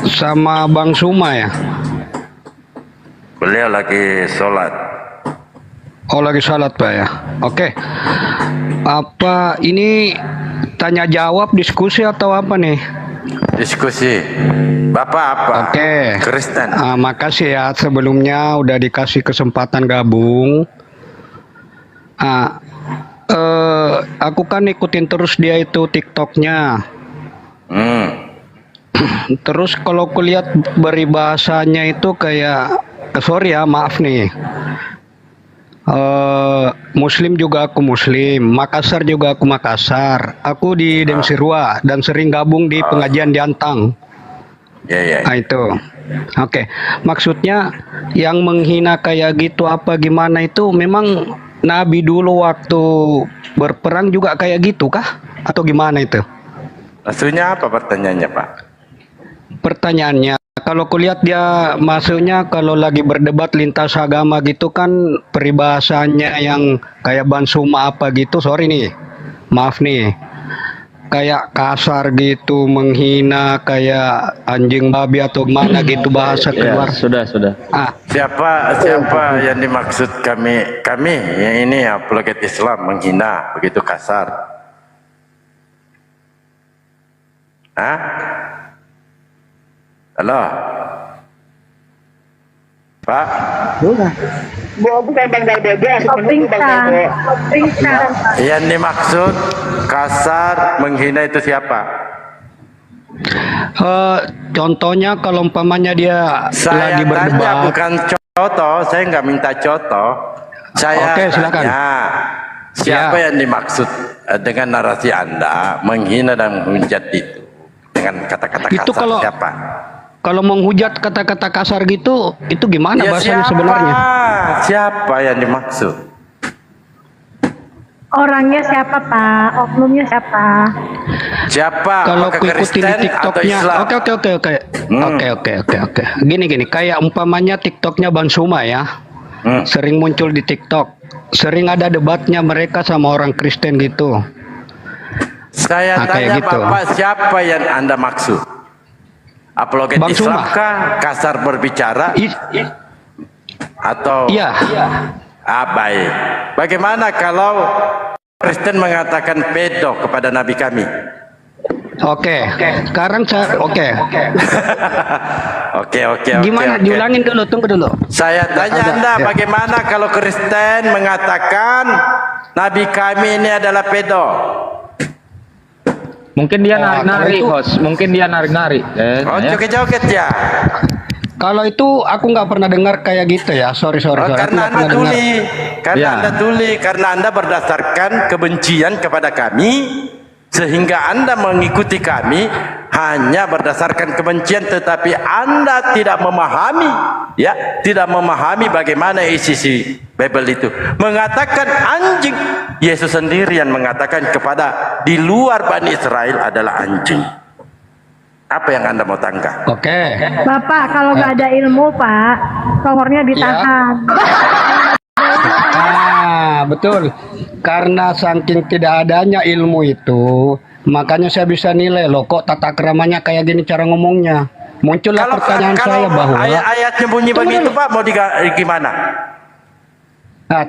Sama Bang Suma ya. Beliau lagi sholat. Oh lagi salat Pak ya. Oke. Apa ini tanya jawab diskusi atau apa nih? Diskusi. Bapak apa? Oke. Kristen. Makasih ya sebelumnya udah dikasih kesempatan gabung. Aku kan ikutin terus dia itu TikToknya. Terus kalau kulihat beribahasanya itu kayak sorry ya maaf nih. Muslim juga aku Muslim, Makassar juga aku Makassar. Aku di Demsirua dan sering gabung di pengajian di Antang. Nah itu. Oke. Maksudnya yang menghina kayak gitu apa gimana itu memang Nabi dulu waktu berperang juga kayak gitu kah? Atau gimana itu? Maksudnya apa pertanyaannya Pak? Pertanyaannya, kalau kulihat dia maksudnya kalau lagi berdebat lintas agama gitu kan peribahasanya yang kayak Bansuma apa gitu, sorry nih, maaf nih, kayak kasar gitu, menghina, kayak anjing babi atau mana gitu bahasa keluar. Sudah. Siapa yang dimaksud kami yang ini apologet Islam menghina begitu kasar? Halo, Pak. Bukan Bang Darbojo, Yang dimaksud kasar menghina itu siapa? Contohnya kalau umpamanya dia Saya lagi berdebat. tanya bukan contoh, saya nggak minta contoh. Saya Oke, silakan. tanya siapa yang dimaksud dengan narasi Anda menghina dan menghujat itu dengan kata-kata kasar Itu kalau siapa? Kalau menghujat kata-kata kasar gitu, itu gimana Ya, bahasanya siapa? sebenarnya? Siapa yang dimaksud? Orangnya siapa Pak? Oknumnya siapa? Siapa? Kalau Apakah ku ikutin di Kristen atau TikToknya, Islam? oke. Gini. Kayak umpamanya TikToknya Bansuma ya, sering muncul di TikTok, sering ada debatnya mereka sama orang Kristen gitu. Saya tanya kayak gitu. Bapak siapa yang Anda maksud? Apologet Bang Islam Suma. kah? Kasar berbicara? Atau Iya. Baik. Bagaimana kalau Kristen mengatakan pedo kepada Nabi kami? Oke. Sekarang saya Oke. Gimana? Diulangin dulu, tunggu dulu. Saya tanya Anda, bagaimana kalau Kristen mengatakan Nabi kami ini adalah pedo? Mungkin dia nari-nari, host. Mungkin dia nari-nari. Joget-joget ya. Kalau itu aku nggak pernah dengar kayak gitu ya. Sorry. Karena Anda tuli, karena Anda berdasarkan kebencian kepada kami, sehingga Anda mengikuti kami hanya berdasarkan kebencian, tetapi Anda tidak memahami, ya, tidak memahami bagaimana isi Bible itu. Mengatakan anjing, Yesus sendiri yang mengatakan kepada di luar Bani Israel adalah anjing. Apa yang Anda mau tangkap? Oke. Bapak, kalau nggak ada ilmu, Pak, songornya ditahan. Betul. Karena saking tidak adanya ilmu itu, makanya saya bisa nilai loh, kok tata keramanya kayak gini cara ngomongnya. Muncullah pertanyaan saya bahwa ayatnya bunyi begitu, Pak, mau gimana?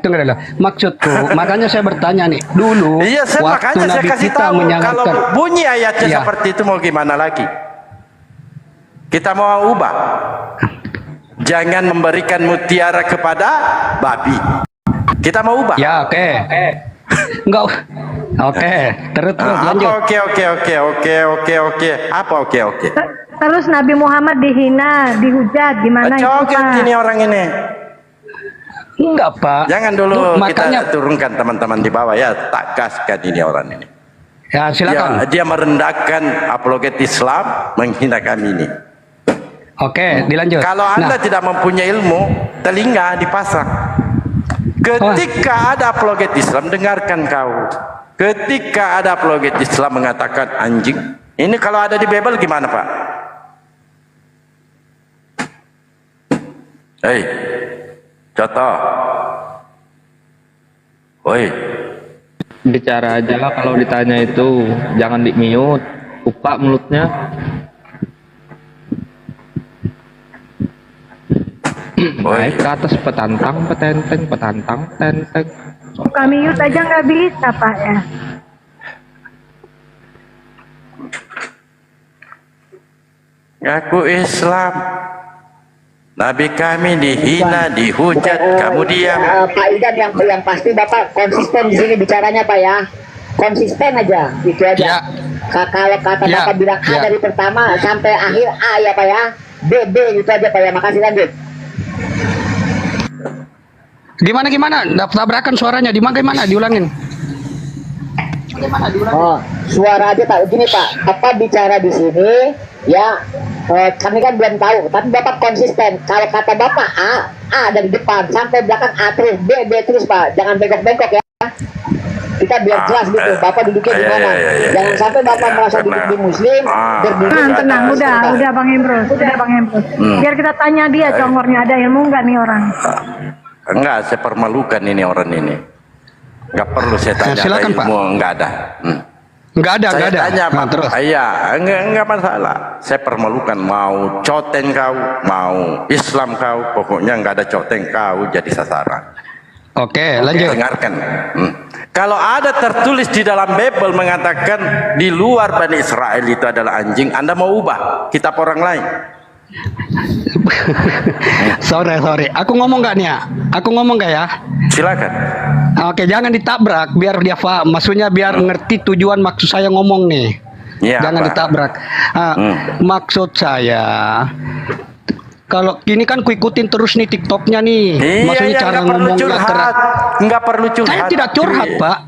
Tunggu dulu. Maksudku, makanya saya bertanya nih, dulu waktu Nabi kita menyangatkan, kalau bunyi ayatnya seperti itu mau gimana lagi? Kita mau ubah. Jangan memberikan mutiara kepada babi. Kita mau ubah. Ya, oke. Enggak. Oke, terus lanjut. Oke. Apa oke? Terus Nabi Muhammad dihina, dihujat, gimana itu, Pak? Ini orang ini. Enggak, Pak. Jangan dulu makanya kita turunkan teman-teman di bawah ya, tak gaskan ini orang ini. Ya, silakan. Dia merendahkan apologet Islam, menghina kami ini. Oke, dilanjut. Kalau Anda tidak mempunyai ilmu, telinga dipasang. Ketika ada apologet Islam, dengarkan kau. Ketika ada apologet Islam mengatakan anjing, ini kalau ada di Bible gimana, Pak? Hei, contoh. Woi. Bicara aja lah kalau ditanya itu, jangan di-mute. Lupa mulutnya. Naik ke atas petantang, petenteng. Buka mute aja nggak bisa, Pak, ya. Ngaku Islam, Nabi kami dihina, dihujat, kamu diam. Pak Idan, yang pasti Bapak konsisten di sini bicaranya, Pak, ya. Konsisten aja, itu aja. Kalau kata Bapak bilang A dari pertama sampai akhir A ya, Pak, ya. B gitu aja, Pak, ya. Makasih, lanjut. Gimana? Tabrakan suaranya, gimana? Diulangin. Oh, suara aja, Pak. Gini, Pak. Bapak bicara di sini, ya. Kami kan belum tahu, tapi Bapak konsisten. Kalau kata Bapak A dari depan sampai belakang A terus, B terus, Pak. Jangan bengkok-bengkok, ya. Kita biar jelas gitu, Bapak duduknya di mana. Jangan sampai Bapak merasa duduk di Muslim, berdiri. Tenang, udah Bang Emrus, Biar kita tanya dia, congornya ada ilmu nggak nih orang? Enggak, saya permalukan ini orang ini. Enggak perlu saya tanya, silakan, ilmu, Pak. enggak ada. Enggak ada. Tanya, Pak, terus. Iya, enggak masalah. Saya permalukan, mau coteng kau, mau Islam kau, pokoknya enggak ada coteng kau jadi sasaran. Oke, lanjut. Dengarkan. Kalau ada tertulis di dalam Bible mengatakan di luar Bani Israel itu adalah anjing, Anda mau ubah kitab orang lain? Sorry. Aku ngomong nggak nih ya? Aku ngomong nggak ya? Silakan. Oke, jangan ditabrak biar dia paham. Maksudnya biar ngerti tujuan maksud saya ngomong nih. Ya, jangan ditabrak. Maksud saya, kalau ini kan ku ikutin terus nih TikToknya nih. Maksudnya cara ngomongnya nggak perlu curhat. Saya tidak curhat, Pak.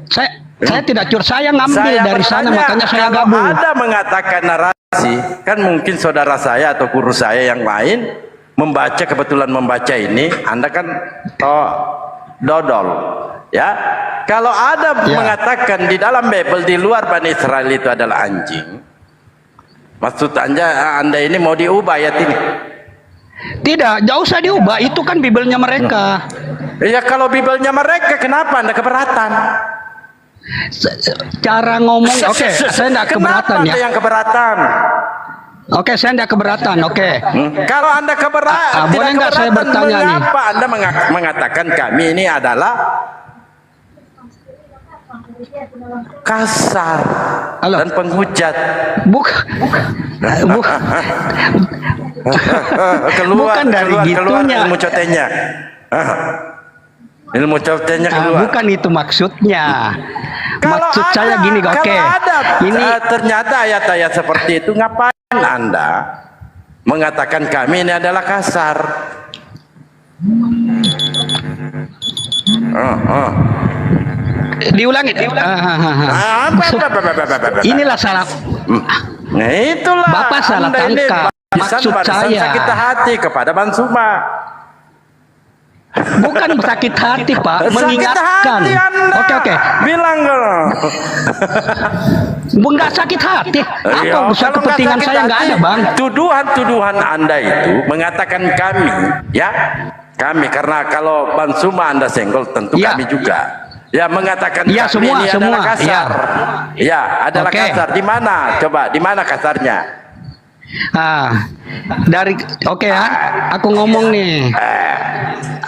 Saya tidak curhat. Saya ngambil dari sana, makanya saya gabung. Ada mengatakan narasi, kan mungkin saudara saya atau guru saya yang lain kebetulan membaca ini. Anda kan dodol, ya. Kalau ada mengatakan di dalam Bible di luar Bani Israel itu adalah anjing, maksud Anda ini mau diubah ayat ini? Tidak, jauh usah diubah. Itu kan Bibelnya mereka. Ya, kalau Bibelnya mereka, kenapa Anda keberatan? Cara ngomong, oke, saya tidak keberatan ya. Kenapa yang keberatan? Oke, saya tidak keberatan, oke. Kalau Anda keberatan, boleh nggak saya bertanya nih? Mengapa Anda mengatakan kami ini adalah kasar dan penghujat? Bukan dari gitunya. Ilmu cotenya. Ilmu cotenya keluar. Bukan itu maksudnya. Maksud saya gini, oke. Ini ternyata ayat-ayat seperti itu, ngapain Anda mengatakan kami ini adalah kasar? diulangi. Inilah salah. Nah itulah. Bapak salah tangkap. Maksud saya sakit hati kepada Bang Suma. Bukan sakit hati Pak, mengingatkan. Oke. Bilang kalau. Enggak sakit hati. Apa usaha kepentingan saya nggak ada Bang. Tuduhan Anda itu mengatakan kami, ya. Kami karena kalau Bang Suma Anda senggol tentu kami juga. Ya mengatakan ya, kami ini adalah kasar. Ya, adalah kasar. Di mana? Coba di mana kasarnya? Dari ya, aku ngomong nih.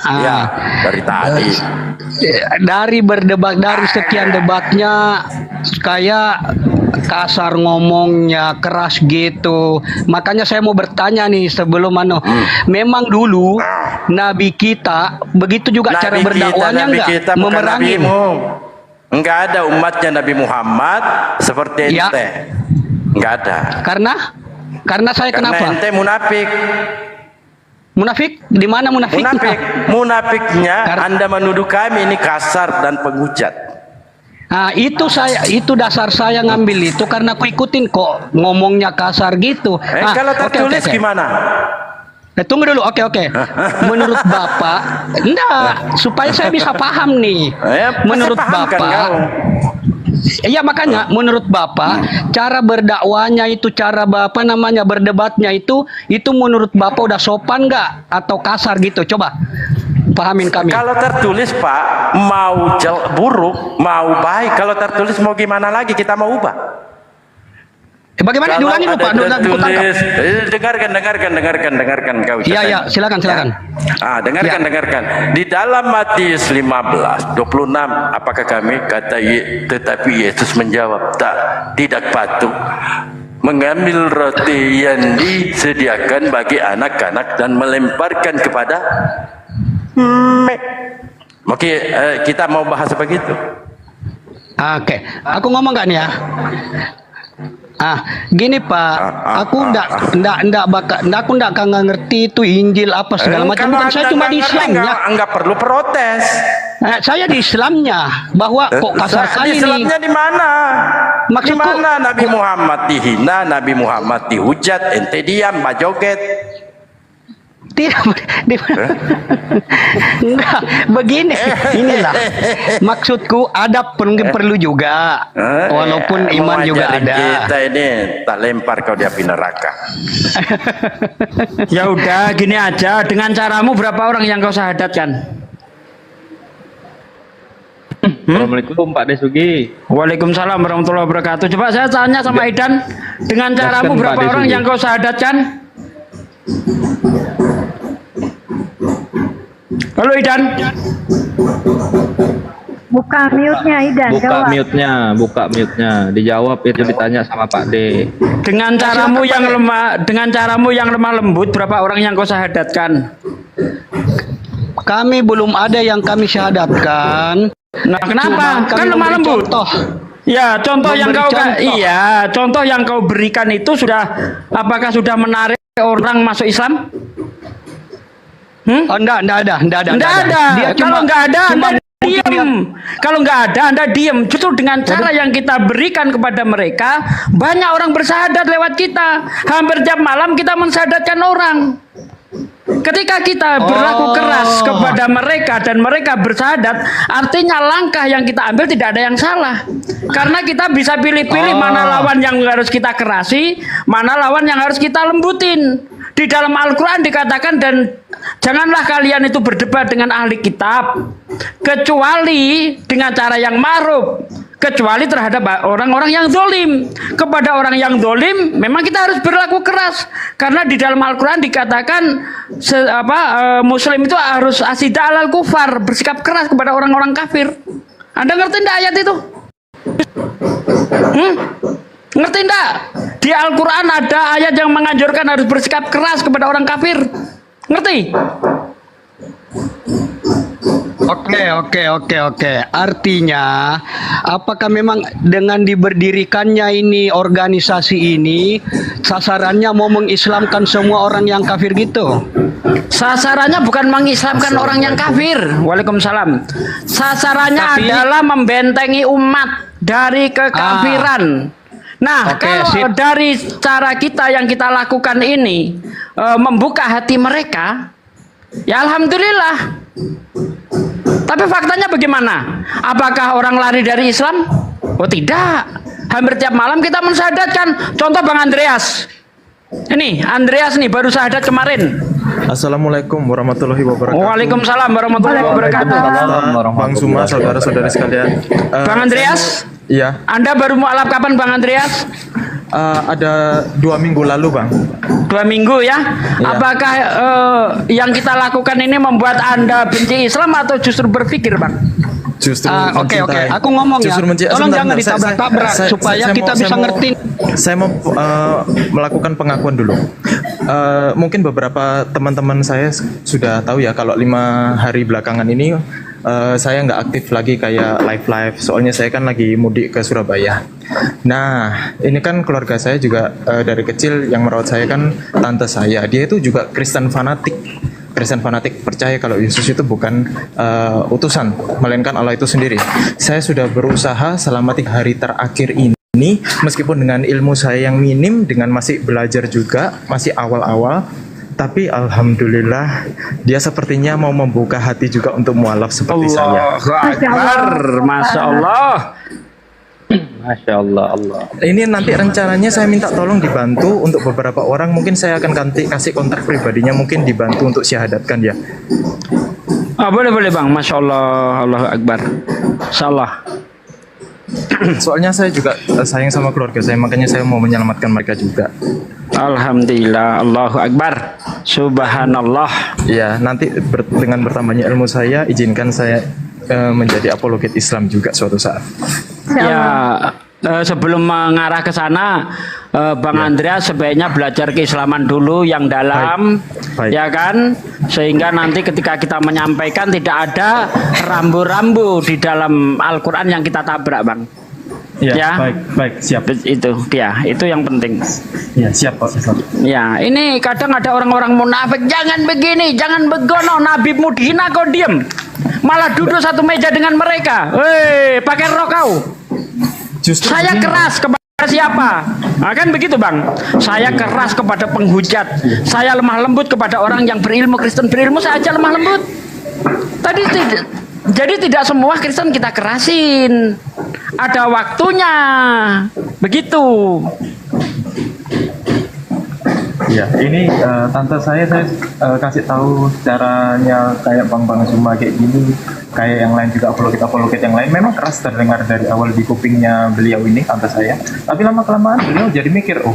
Ya, dari tadi. Dari berdebat, dari sekian debatnya kayak kasar ngomongnya, keras gitu. Makanya saya mau bertanya nih sebelum memang dulu Nabi kita begitu juga Nabi cara berdakwahnya enggak memerangi. Enggak ada umatnya Nabi Muhammad seperti ente. Enggak ada. Karena saya kenapa? Ente munafik. Munafik? Di mana munafik? Munafiknya Anda menuduh kami ini kasar dan penghujat. Nah, itu dasar saya ngambil itu karena aku ikutin kok ngomongnya kasar gitu. Kalau tertulis gimana? Tunggu dulu, oke. Menurut Bapak, enggak, supaya saya bisa paham nih. Menurut Bapak, iya makanya menurut Bapak cara berdakwanya itu, cara Bapak berdebatnya itu menurut Bapak udah sopan nggak atau kasar gitu? Coba pahamin kami. Kalau tertulis Pak, mau buruk, mau baik, kalau tertulis mau gimana lagi, kita mau ubah. Bagaimana diulangi dulu Pak? Dengarkan kau. Iya, silakan. Dengarkan. Di dalam Matius 15:26 apakah kami tetapi Yesus menjawab tidak patut mengambil roti yang disediakan bagi anak-anak dan melemparkan kepada Oke, kita mau bahas begitu. Oke, aku ngomong nggak nih ya? Gini Pak, aku nggak ngerti itu Injil apa segala macam. Bukan saya cuma di Islamnya. Enggak perlu protes. Saya di Islamnya bahwa kok kasar kali ini. Islamnya di mana? Maksudku, di mana Nabi Muhammad dihina, Nabi Muhammad dihujat, ente diam, joget. Tidak, enggak begini. Inilah maksudku, adab perlu juga, walaupun iman juga ada. Kita ini tak lempar kau di api neraka. Ya udah, gini aja, dengan caramu berapa orang yang kau syahadatkan? Assalamualaikum Pak Desugi. Waalaikumsalam warahmatullahi wabarakatuh. Coba saya tanya sama Idan, dengan caramu berapa orang yang kau syahadatkan? Halo Idan. Buka mute-nya Idan. Buka mute-nya. Dijawab itu, ditanya sama Pak D. Dengan caramu yang lemah lembut, berapa orang yang kau syahadatkan? Kami belum ada yang kami syahadatkan. Nah, kenapa? Kan lemah lembut. Ya, contoh yang kau berikan itu apakah sudah menarik orang masuk Islam? Enggak ada. Kalau enggak ada, Anda diam. Kalau enggak ada, Anda diam. Justru dengan cara yang kita berikan kepada mereka, banyak orang bersyahadat lewat kita. Hampir tiap malam kita mensyahadatkan orang. Ketika kita berlaku keras kepada mereka dan mereka bersyahadat, artinya langkah yang kita ambil tidak ada yang salah. Karena kita bisa pilih-pilih mana lawan yang harus kita kerasi, mana lawan yang harus kita lembutin. Di dalam Al-Quran dikatakan, dan janganlah kalian itu berdebat dengan ahli kitab kecuali dengan cara yang ma'ruf, kecuali terhadap orang-orang yang zolim. Kepada orang yang zolim memang kita harus berlaku keras, karena di dalam Al-Quran dikatakan Muslim itu harus asida alal kufar, bersikap keras kepada orang-orang kafir. Anda ngerti enggak ayat itu? Ngerti enggak? Di Al-Quran ada ayat yang menganjurkan harus bersikap keras kepada orang kafir. Ngerti? Oke. Artinya, apakah memang dengan diberdirikannya ini organisasi ini sasarannya mau mengislamkan semua orang yang kafir gitu? Sasarannya bukan mengislamkan orang yang kafir. Waalaikumsalam. Sasarannya adalah membentengi umat dari kekafiran. Nah, kalau dari cara kita yang kita lakukan ini membuka hati mereka, ya alhamdulillah. Tapi faktanya bagaimana? Apakah orang lari dari Islam? Oh tidak. Hampir tiap malam kita mensyahadatkan. Contoh Bang Andreas. Ini Andreas nih baru syahadat kemarin. Assalamualaikum warahmatullahi wabarakatuh. Waalaikumsalam warahmatullahi wabarakatuh. Bang Suma, saudara-saudari sekalian. Bang Andreas? Iya. Anda baru mualaf kapan Bang Andreas? Ada 2 minggu lalu, Bang. 2 minggu ya? Iya. Apakah yang kita lakukan ini membuat Anda benci Islam atau justru berpikir, Bang? Justru Oke. Aku ngomong ya. Tolong jangan ditabrak-tabrak supaya kita bisa ngerti. Saya mau melakukan pengakuan dulu. Mungkin beberapa teman-teman saya sudah tahu ya kalau 5 hari belakangan ini saya nggak aktif lagi kayak live. Soalnya saya kan lagi mudik ke Surabaya. Nah, ini kan keluarga saya juga dari kecil yang merawat saya kan tante saya. Dia itu juga Kristen fanatik percaya kalau Yesus itu bukan utusan, melainkan Allah itu sendiri. Saya sudah berusaha selama 3 hari terakhir ini, meskipun dengan ilmu saya yang minim, dengan masih belajar juga, masih awal-awal, tapi alhamdulillah dia sepertinya mau membuka hati juga untuk mualaf seperti saya. Masya Allah. Masya Allah, Allah. Ini nanti rencananya saya minta tolong dibantu untuk beberapa orang. Mungkin saya akan kasih kontak pribadinya, mungkin dibantu untuk syahadatkan ya. Boleh Bang. Masya Allah, Allahu Akbar. Salah. Soalnya saya juga sayang sama keluarga saya, makanya saya mau menyelamatkan mereka juga. Alhamdulillah, Allahu Akbar. Subhanallah. Ya, nanti dengan bertambahnya ilmu saya, izinkan saya menjadi apologet Islam juga suatu saat. Ya, sebelum mengarah ke sana, Bang Andreas sebaiknya belajar keislaman dulu yang dalam, ya kan? Sehingga nanti ketika kita menyampaikan tidak ada rambu-rambu di dalam Al-Quran yang kita tabrak, Bang. Ya, baik, siap. Itu yang penting. Ya, siap Pak. Ya, ini kadang ada orang-orang munafik, jangan begini, jangan begono, nabimu dihina kau diem. Malah duduk satu meja dengan mereka. Weh, pakai rok kau. Justru saya keras kepada siapa? Nah, kan begitu Bang. Saya keras kepada penghujat. Saya lemah lembut kepada orang yang berilmu. Kristen berilmu saya aja lemah lembut. Jadi tidak semua Kristen kita kerasin. Ada waktunya. Begitu. Ya, ini tante saya kasih tahu caranya kayak Bang Suma kayak gini, kayak yang lain juga apologet yang lain. Memang keras terdengar dari awal di kupingnya beliau ini, tante saya. Tapi lama kelamaan beliau jadi mikir, oh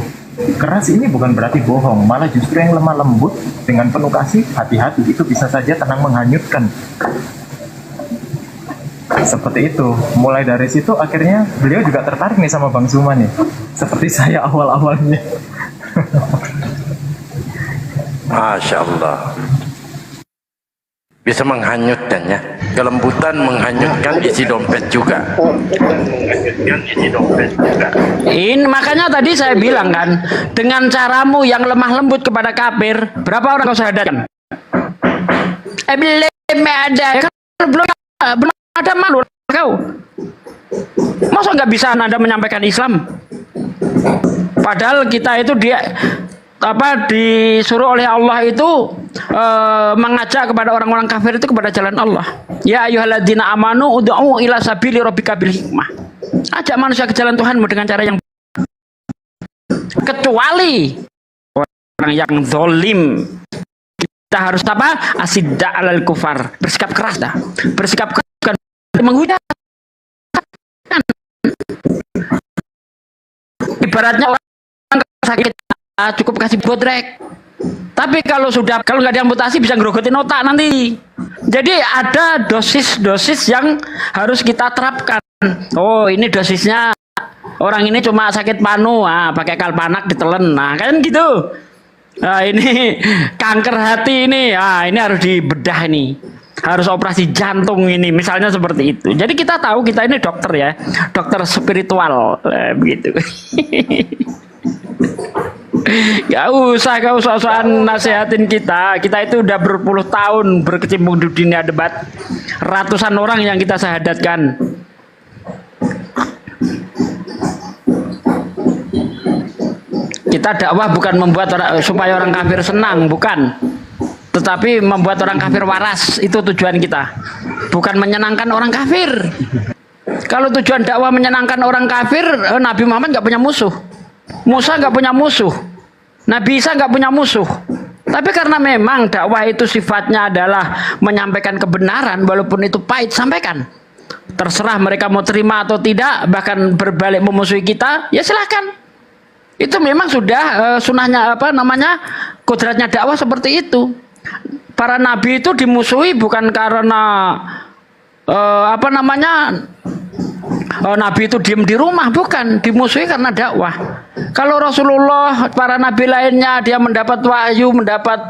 keras ini bukan berarti bohong, malah justru yang lemah lembut dengan penuh kasih, hati-hati itu bisa saja tenang menghanyutkan. Seperti itu. Mulai dari situ akhirnya beliau juga tertarik nih sama Bang Suma nih. Seperti saya awal-awalnya. Masya Allah. Bisa menghanyutkan ya. Kelembutan menghanyutkan isi dompet juga. Ini makanya tadi saya bilang kan, dengan caramu yang lemah lembut kepada kafir, berapa orang kau syahadatkan? Belum ada. Belum ada malu kau. Masa nggak bisa Anda menyampaikan Islam? Padahal kita itu disuruh oleh Allah itu mengajak kepada orang-orang kafir itu kepada jalan Allah. Ya ayyuhalladzina amanu ud'u ila sabili rabbika bil hikmah. Ajak manusia ke jalan Tuhanmu dengan cara yang kecuali orang yang zalim. Kita harus apa? Asidda alal kufar. Bersikap keras dah. Bersikap keras bukan menghujat. Ibaratnya orang sakit cukup kasih bodrek. Tapi kalau nggak diamputasi bisa ngerogotin otak nanti. Jadi ada dosis-dosis yang harus kita terapkan. Oh ini dosisnya orang ini cuma sakit panu, pakai kalpanak ditelen, kan gitu. Ini kanker hati ini, ini harus dibedah ini. harus operasi jantung ini, misalnya seperti itu. Jadi kita tahu kita ini dokter ya, dokter spiritual begitu. Gak usah nasihatin kita. Kita itu udah berpuluh tahun berkecimpung di dunia debat, ratusan orang yang kita syahadatkan. Kita dakwah bukan membuat supaya orang kafir senang, bukan. Tetapi membuat orang kafir waras, itu tujuan kita. Bukan menyenangkan orang kafir. Kalau tujuan dakwah menyenangkan orang kafir, Nabi Muhammad nggak punya musuh, Musa nggak punya musuh, Nabi Isa nggak punya musuh. Tapi karena memang dakwah itu sifatnya adalah menyampaikan kebenaran, walaupun itu pahit, sampaikan. Terserah mereka mau terima atau tidak, bahkan berbalik memusuhi kita, ya silahkan. Itu memang sudah sunahnya kodratnya dakwah seperti itu. Para nabi itu dimusuhi bukan karena nabi itu diem di rumah, bukan, dimusuhi karena dakwah. Kalau Rasulullah, para nabi lainnya, dia mendapat wahyu, mendapat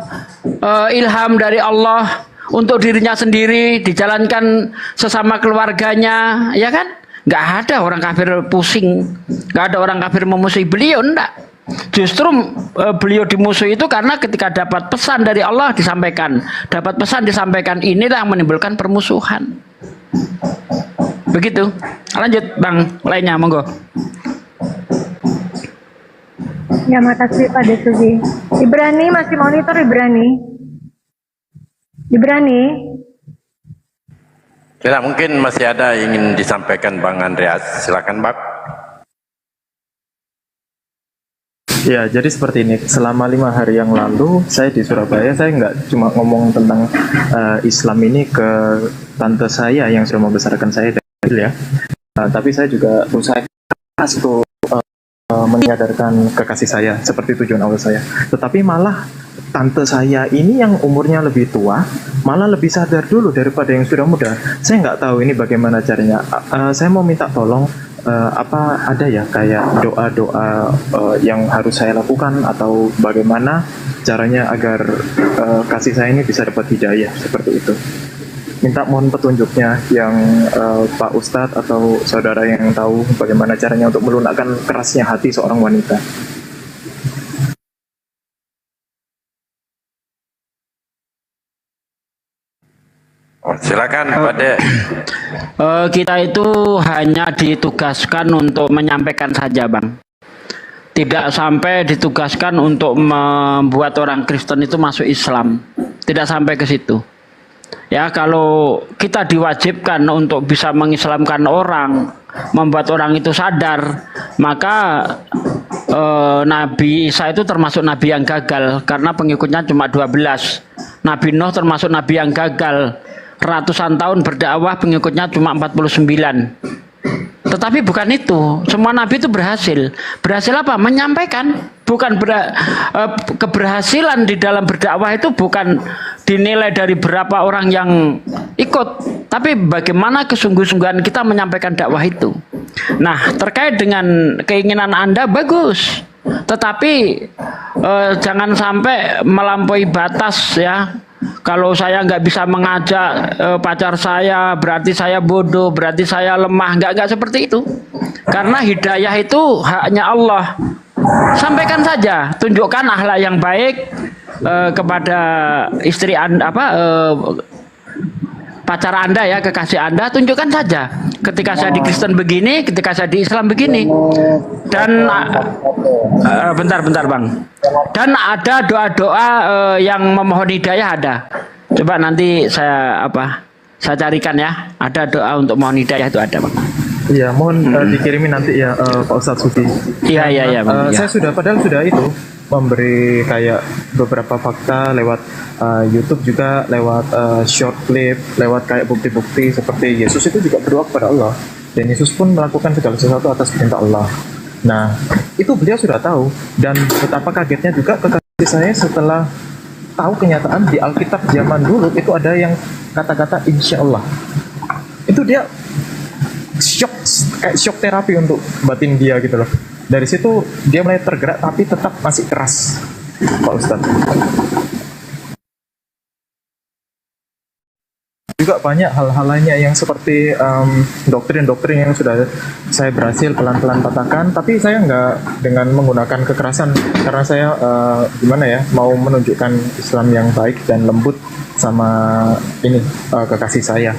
ilham dari Allah untuk dirinya sendiri, dijalankan sesama keluarganya, ya kan? Nggak ada orang kafir pusing, nggak ada orang kafir memusuhi beliau, enggak. Justru beliau dimusuhi itu karena ketika dapat pesan dari Allah disampaikan, dapat pesan disampaikan, inilah yang menimbulkan permusuhan. Begitu. Lanjut Bang, lainnya monggo. Ya, makasih Pak Desugi. Ibrani masih monitor, Ibrani. Tidak, mungkin masih ada yang ingin disampaikan Bang Andreas. Silakan Bang. Ya, jadi seperti ini. Selama 5 hari yang lalu, saya di Surabaya, saya nggak cuma ngomong tentang Islam ini ke tante saya yang sudah membesarkan saya dari kecil ya. Tapi saya juga berusaha untuk menyadarkan kekasih saya, seperti tujuan awal saya. Tetapi malah tante saya ini yang umurnya lebih tua, malah lebih sadar dulu daripada yang sudah muda. Saya nggak tahu ini bagaimana caranya. Saya mau minta tolong, apa ada ya kayak doa-doa yang harus saya lakukan atau bagaimana caranya agar kasih saya ini bisa dapat hidayah seperti itu. Minta mohon petunjuknya yang Pak Ustadz atau saudara yang tahu bagaimana caranya untuk melunakkan kerasnya hati seorang wanita. Silakan Pak De. Kita itu hanya ditugaskan untuk menyampaikan saja Bang. Tidak sampai ditugaskan untuk membuat orang Kristen itu masuk Islam. Tidak sampai ke situ. Ya, kalau kita diwajibkan untuk bisa mengislamkan orang, membuat orang itu sadar, maka Nabi Isa itu termasuk nabi yang gagal karena pengikutnya cuma 12. Nabi Nuh termasuk nabi yang gagal. Ratusan tahun berdakwah, pengikutnya cuma 49. Tetapi bukan itu. Semua nabi itu berhasil. Berhasil apa? Menyampaikan. Bukan keberhasilan di dalam berdakwah itu bukan dinilai dari berapa orang yang ikut, tapi bagaimana kesungguh-sungguhan kita menyampaikan dakwah itu. Nah, terkait dengan keinginan Anda bagus. Tetapi jangan sampai melampaui batas ya. Kalau saya nggak bisa mengajak pacar saya, berarti saya bodoh, berarti saya lemah. Nggak seperti itu. Karena hidayah itu haknya Allah. Sampaikan saja, tunjukkan akhlak yang baik kepada istri Anda, pacar Anda ya, kekasih Anda, tunjukkan saja. Ketika saya di Kristen begini, ketika saya di Islam begini. Dan bentar Bang. Dan ada doa-doa yang memohon hidayah ada. Coba nanti saya carikan ya. Ada doa untuk mohon hidayah itu ada Bang. Iya, mohon dikirimin nanti ya Pak Ustadz Sufi. Iya. Saya sudah itu memberi kayak beberapa fakta lewat YouTube juga, lewat short clip, lewat kayak bukti-bukti seperti Yesus itu juga berdoa kepada Allah dan Yesus pun melakukan segala sesuatu atas perintah Allah. Nah, itu beliau sudah tahu dan betapa kagetnya juga kekasih saya setelah tahu kenyataan di Alkitab zaman dulu itu ada yang kata-kata insya Allah. Itu dia shock terapi untuk batin dia gitu loh. Dari situ dia mulai tergerak tapi tetap masih keras, Pak Ustadz. juga banyak hal-hal lainnya yang seperti doktrin-doktrin yang sudah saya berhasil pelan-pelan patahkan, tapi saya nggak dengan menggunakan kekerasan karena saya gimana ya, mau menunjukkan Islam yang baik dan lembut sama ini kekasih saya.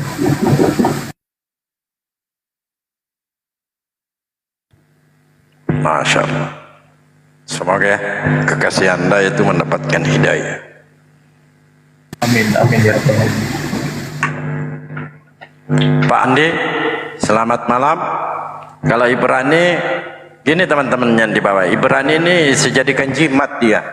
Masya Allah. Semoga kekasih Anda itu mendapatkan hidayah. Amin, amin ya Rabbal alamin. Pak Andi, selamat malam. Kalau Ibrani, gini teman-teman yang di bawah, Ibrani ini sejadikan jimat dia.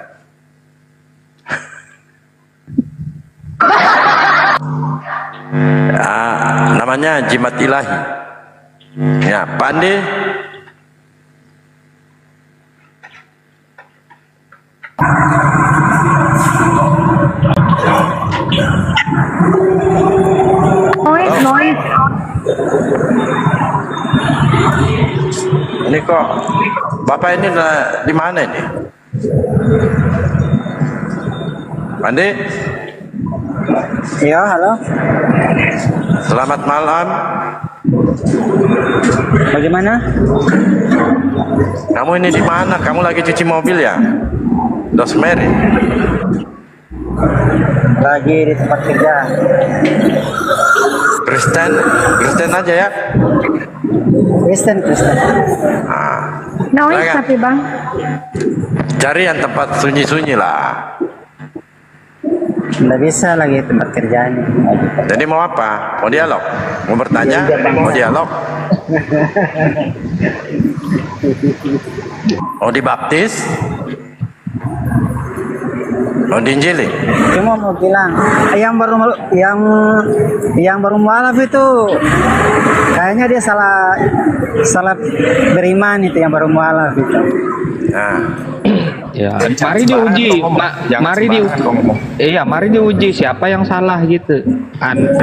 Namanya jimat ilahi. Ya, Pak Andi. Noise. Ini kok Bapak ini di mana ini? Andi? Iya, halo. Selamat malam. Bagaimana? Kamu ini di mana? Kamu lagi cuci mobil ya? Rosemary. Lagi di tempat kerja. Kristen aja ya? Kristen. Noise tapi bang. Cari yang tempat sunyi-sunyi lah. Nggak bisa lagi tempat kerjanya. Jadi mau apa? Mau dialog? Mau bertanya? Mau dialog? Mau dibaptis? Mau diinjili? Cuma mau bilang yang baru mualaf itu kayaknya dia salah beriman itu yang baru mualaf itu. Nah. Ya, mari diuji, mari diuji siapa yang salah gitu,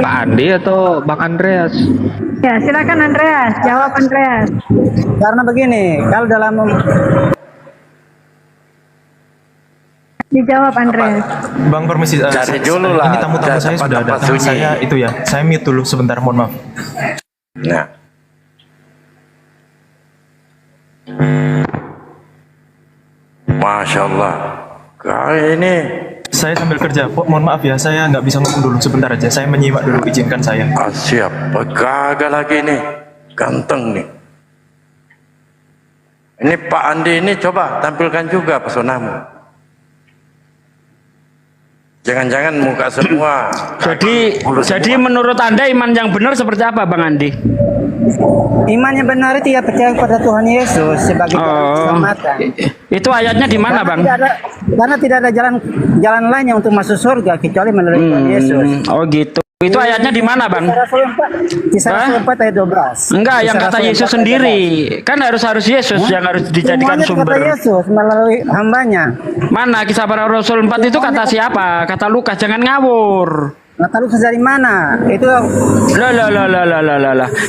Pak Andi atau Bang Andreas? Ya, silakan Andreas, jawab Andreas. Karena begini, kalau dalam dijawab Andreas. Bang permisi, cari dulu lah. Ini tamu-tamu saya sudah datang. Saya itu ya, saya mute dulu sebentar, mohon maaf. Nah. Masya Allah, kali ini saya sambil kerja, mohon maaf ya, saya nggak bisa ngomong dulu, sebentar aja, saya menyimak dulu, izinkan saya. Siap, gagal lagi nih, ganteng nih. Ini Pak Andi ini coba tampilkan juga pesonamu. Jangan-jangan muka semua. Jadi menurut Anda iman yang benar seperti apa, Bang Andi? Iman yang benar itu ya percaya kepada Tuhan Yesus sebagai keselamatan. Itu ayatnya di mana, Bang? Karena tidak ada jalan lainnya untuk masuk surga kecuali melalui Tuhan Yesus. Oh gitu. Itu ayatnya di mana, Bang? Kisah 4 ayat 12. Enggak, yang kata Yesus sendiri. Kan harus Yesus yang harus dijadikan sumber. Kata Yesus melalui hambanya. Mana Kisah Para Rasul 4 itu kata siapa? Kata Lukas, jangan ngawur. Kata Lukas dari mana? Itu lah.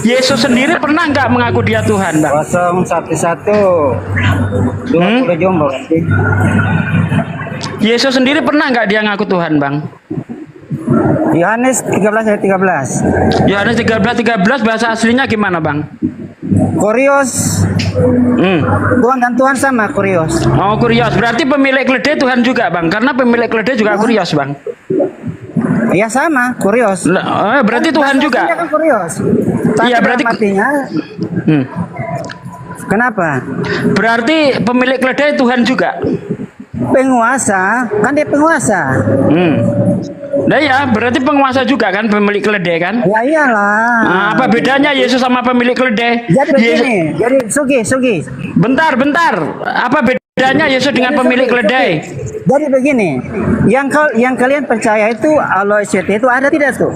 Yesus sendiri pernah nggak mengaku dia Tuhan, Bang? 011 20 Jombang. Yesus sendiri pernah nggak dia ngaku Tuhan, Bang? Yohanes 13 ayat 13. Yohanes 13 bahasa aslinya gimana, Bang? Kurios. Tuhan dan Tuhan sama, kurios. Oh, kurios. Berarti pemilik keledai Tuhan juga, Bang. Karena pemilik keledai juga kurios, Bang. Iya sama, kurios. Berarti Tuhan juga. Kan kurios. Iya, berarti matinya. Kenapa? Berarti pemilik keledai Tuhan juga. Penguasa, kan dia penguasa. Nah ya, berarti penguasa juga kan pemilik keledai kan? Ya iyalah. Nah, apa bedanya Yesus sama pemilik keledai? Jadi begini, jadi Sugi. Bentar. Apa bedanya Yesus dengan pemilik keledai? Jadi begini, yang kalian percaya itu Allah itu ada tidak tuh?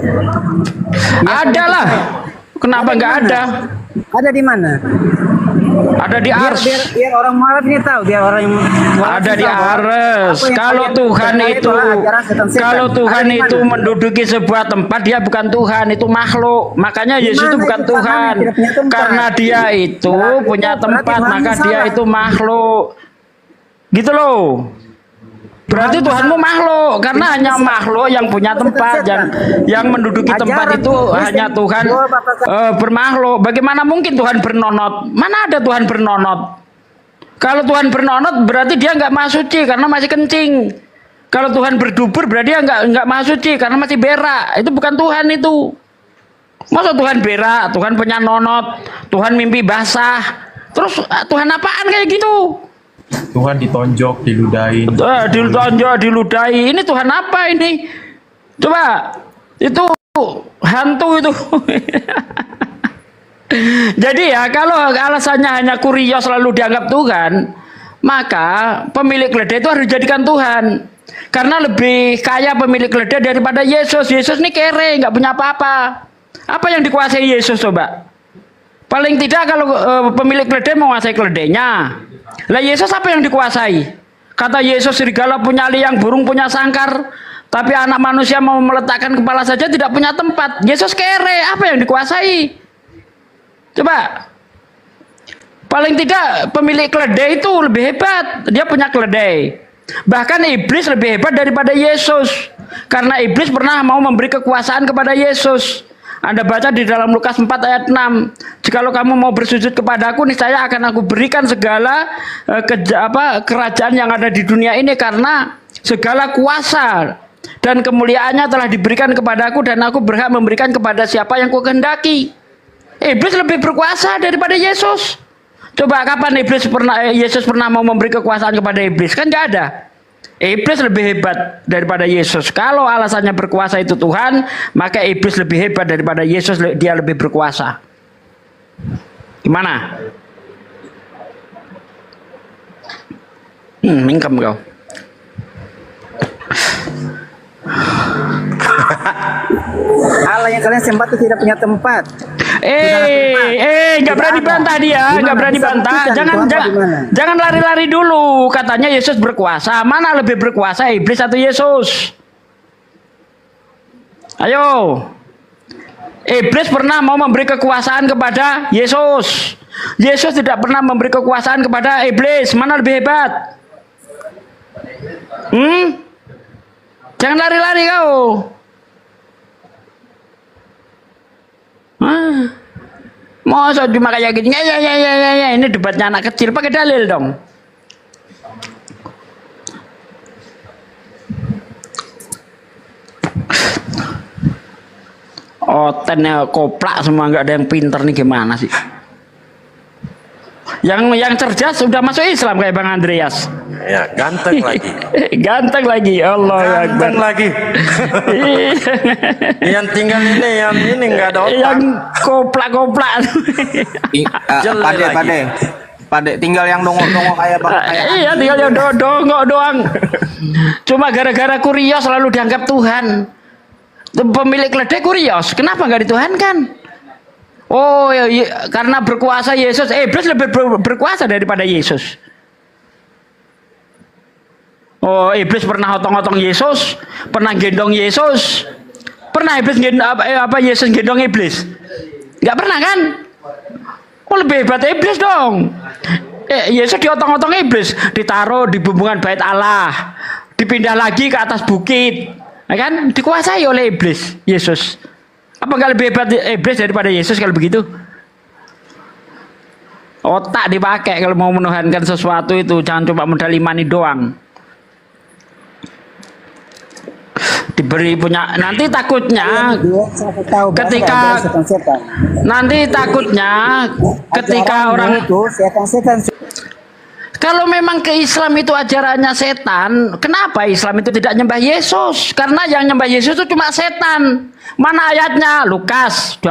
Ada lah. Kenapa nggak ada? Ada di mana? Ada di Ars. Biar orang mualaf ini tahu, biar orang yang ada di Ars. Kalau Tuhan itu menduduki sebuah tempat, dia bukan Tuhan, itu makhluk. Makanya Yesus itu bukan Tuhan. Karena dia itu punya tempat, maka dia itu makhluk. Gitu loh. Berarti Tuhanmu makhluk, karena hanya makhluk yang punya tempat, yang menduduki tempat itu hanya Tuhan bermakhluk. Bagaimana mungkin Tuhan bernonot? Mana ada Tuhan bernonot? Kalau Tuhan bernonot berarti dia nggak maha suci karena masih kencing. Kalau Tuhan berdubur berarti dia nggak maha suci karena masih berak. Itu bukan Tuhan itu. Masa Tuhan berak, Tuhan punya nonot, Tuhan mimpi basah. Terus Tuhan apaan kayak gitu? Tuhan ditonjok, diludahin. Ditonjok, diludahi. Ini Tuhan apa ini? Coba, itu hantu itu. Jadi ya, kalau alasannya hanya kurios lalu dianggap Tuhan, maka pemilik keledai itu harus dijadikan Tuhan. Karena lebih kaya pemilik keledai daripada Yesus. Yesus ini kere, nggak punya apa-apa. Apa yang dikuasai Yesus coba? Paling tidak kalau pemilik keledai menguasai keledainya. Lah Yesus apa yang dikuasai? Kata Yesus, serigala punya liang, burung punya sangkar, tapi anak manusia mau meletakkan kepala saja tidak punya tempat. Yesus kere, apa yang dikuasai? Coba. Paling tidak pemilik keledai itu lebih hebat, dia punya keledai. Bahkan iblis lebih hebat daripada Yesus, karena iblis pernah mau memberi kekuasaan kepada Yesus. Anda baca di dalam Lukas 4 ayat 6. Jikalau kamu mau bersujud kepadaku, niscaya akan aku berikan segala kerajaan yang ada di dunia ini, karena segala kuasa dan kemuliaannya telah diberikan kepadaku, dan aku berhak memberikan kepada siapa yang kukehendaki. Iblis lebih berkuasa daripada Yesus. Coba kapan Yesus pernah mau memberi kekuasaan kepada iblis? Kan nggak ada. Iblis lebih hebat daripada Yesus. Kalau alasannya berkuasa itu Tuhan, maka iblis lebih hebat daripada Yesus, dia lebih berkuasa. Gimana? Mingkem kau. Allah yang kalian sembah itu tidak punya tempat. Nggak berani bantah dia, nggak berani bantah. Jangan lari-lari dulu. Katanya Yesus berkuasa. Mana lebih berkuasa, iblis atau Yesus? Ayo. Iblis pernah mau memberi kekuasaan kepada Yesus. Yesus tidak pernah memberi kekuasaan kepada iblis. Mana lebih hebat? Jangan lari-lari kau. Masa cuma kayak gini? Ya. Ini debatnya anak kecil, pakai dalil dong. Otennya koplak semua, nggak ada yang pinter nih, gimana sih? Yang cerdas sudah masuk Islam kayak Bang Andreas. Ya, ganteng lagi. Ganteng lagi, Allah Akbar. Ganteng lagi. Yang tinggal yang ini nggak ada otak. Yang koplak-koplak. Pade, tinggal yang dongok-dongok kayak Bang. Iya, tinggal yang dongok doang. Cuma gara-gara kurios selalu dianggap Tuhan. Pemilik keledai kurios, kenapa nggak dituhankan? Oh ya, karena berkuasa Yesus. Iblis lebih berkuasa daripada Yesus. Oh, iblis pernah otong-otong Yesus, pernah gendong Yesus. Pernah iblis Yesus gendong iblis? Nggak pernah kan? Oh, lebih hebat iblis dong. Yesus diotong-otong iblis, ditaruh di bumbungan bait Allah, dipindah lagi ke atas bukit, ya kan? Dikuasai oleh iblis Yesus. Apa nggak lebih hebat iblis daripada Yesus kalau begitu? Otak dipakai kalau mau menuhankan sesuatu itu, jangan cuma modal imani doang. Diberi punya, nanti takutnya ketika orang kalau memang ke Islam itu ajarannya setan, kenapa Islam itu tidak nyembah Yesus? Karena yang nyembah Yesus itu cuma setan. Mana ayatnya? Lukas 8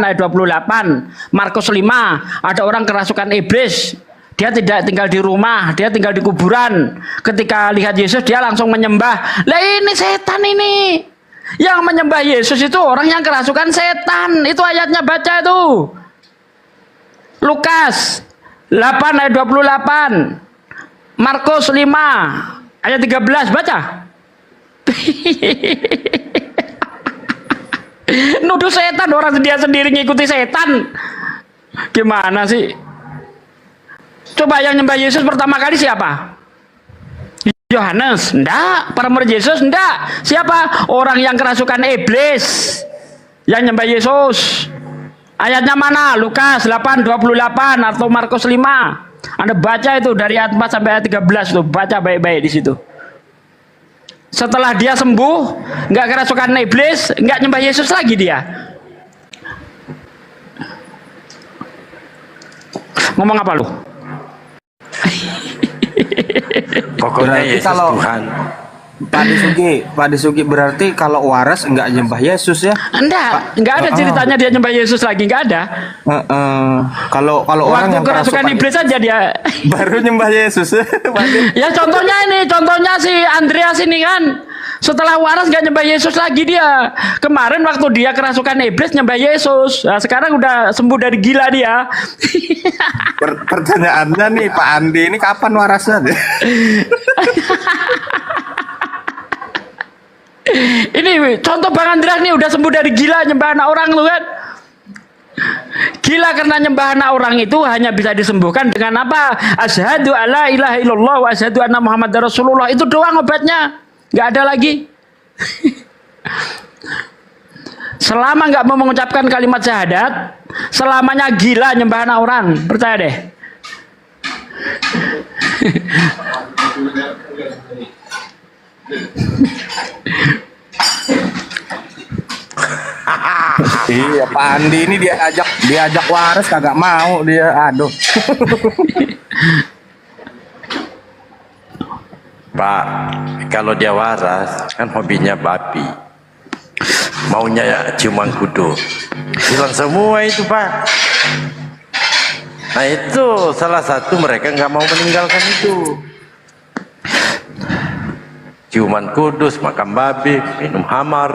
ayat 28, Markus 5, ada orang kerasukan iblis. Dia tidak tinggal di rumah, dia tinggal di kuburan. Ketika lihat Yesus, dia langsung menyembah. Lah ini setan ini. Yang menyembah Yesus itu orang yang kerasukan setan. Itu ayatnya, baca itu. Lukas 8 ayat 28, Markus 5 ayat 13, baca. Nuduh setan, orang dia sendiri ngikuti setan. Gimana sih? Coba yang nyembah Yesus pertama kali siapa? Yohanes? Enggak. Para murid Yesus? Enggak. Siapa? Orang yang kerasukan iblis yang nyembah Yesus. Ayatnya mana? Lukas 8:28 atau Markus 5. Anda baca itu dari ayat 4 sampai ayat 13 tuh, baca baik-baik di situ. Setelah dia sembuh, nggak kerasukan iblis, nggak nyembah Yesus lagi dia. Ngomong apa lu? Pokoknya Berarti Yesus kalau Tuhan. Pak Disuki berarti kalau waras enggak nyembah Yesus ya? Enggak ada ceritanya dia nyembah Yesus lagi, enggak ada. Kalau orang yang kerasukan iblis aja dia baru nyembah Yesus. Ya contohnya si Andreas ini kan, setelah waras nggak nyembah Yesus lagi dia. Kemarin waktu dia kerasukan iblis nyembah Yesus. Nah, sekarang udah sembuh dari gila dia. Pertanyaannya nih Pak Andi, ini kapan warasnya? Ini contoh Bang Andreas nih udah sembuh dari gila nyembah anak orang lu kan. Gila karena nyembah anak orang itu hanya bisa disembuhkan dengan apa? Asyhadu alla ilaha illallah wa asyhadu anna muhammadar rasulullah. Itu doang obatnya. Nggak ada lagi. Selama nggak mau mengucapkan kalimat syahadat, selamanya gila nyembah anak orang. Percaya deh. Iya, Pak Andi ini diajak waras kagak mau dia. Aduh. Pak, kalau dia waras kan hobinya babi, maunya ya ciuman kudu, hilang semua itu Pak. Nah itu salah satu mereka nggak mau meninggalkan itu. Ciuman kudus, makan babi, minum hamar.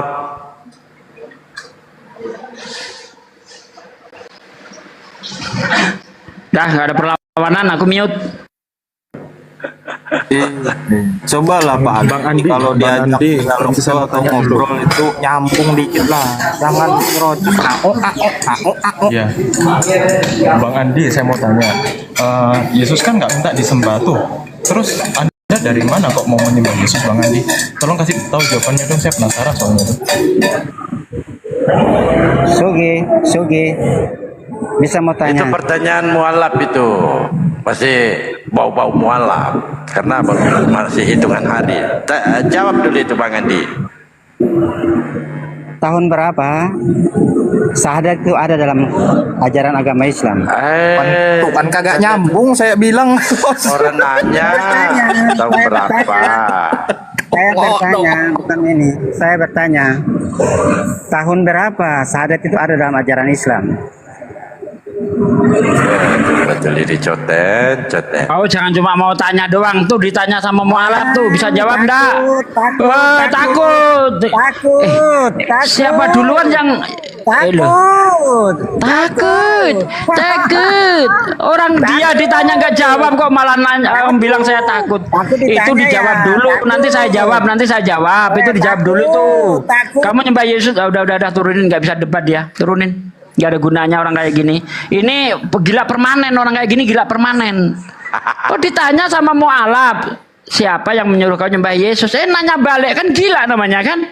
Dah nggak ada perlawanan, aku mute. Cobalah Pak Bang Andi, kalau Bang diajak Andi, ngobrol atau ngobrol itu nyambung dikit lah, jangan ngerocos. Ya, Bang Andi, saya mau tanya, Yesus kan nggak minta disembah tuh, terus Anda dari mana kok mau menyembah Yesus, Bang Andi? Tolong kasih tahu jawabannya dong, saya penasaran soalnya tuh. Sugi, bisa mau tanya? Itu pertanyaan mualaf itu, masih bau-bau mualaf, karena baru masih hitungan hari. Jawab dulu itu Bang Andi. Tahun berapa syahadat itu ada dalam ajaran agama Islam? Tuh kan kagak nyambung saya bilang. Orang nanya tahun berapa? Saya bertanya, bukan ini. Saya bertanya, tahun berapa syahadat itu ada dalam ajaran Islam? Betul ini cotet. Kau jangan cuma mau tanya doang tuh, ditanya sama mualaf tuh bisa jawab enggak? Takut. Siapa duluan yang takut. Orang dia ditanya nggak jawab kok malah nanya, bilang saya takut. Itu dijawab dulu, nanti saya jawab. Itu dijawab dulu tuh. Kamu nyembah Yesus, udah turunin, nggak bisa debat dia, turunin. Gak ada gunanya orang kayak gini. Ini gila permanen, orang kayak gini gila permanen. Kok ditanya sama mualaf, siapa yang menyuruh kau nyembah Yesus? Nanya balik kan gila namanya kan.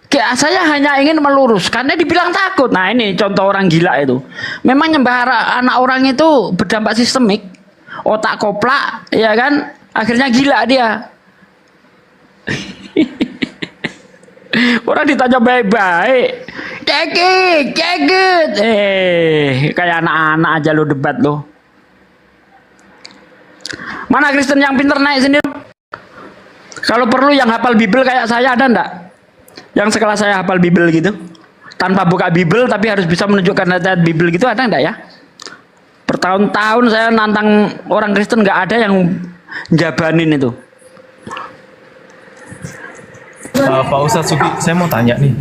Kayak saya hanya ingin meluruskan, dia dibilang takut. Nah ini contoh orang gila itu. Memang nyembah anak orang itu berdampak sistemik. Otak koplak, ya kan. Akhirnya gila dia. Orang ditanya baik-baik, cekit, kayak anak-anak aja lo debat lo. Mana Kristen yang pinter naik sini? Kalau perlu yang hafal Bible kayak saya ada ndak? Yang sekelas saya hafal Bible gitu, tanpa buka Bible tapi harus bisa menunjukkan ayat Bible gitu, ada ndak ya? Bertahun-tahun saya nantang orang Kristen, nggak ada yang jabanin itu. Pak Ustadz Sugi, saya mau tanya nih.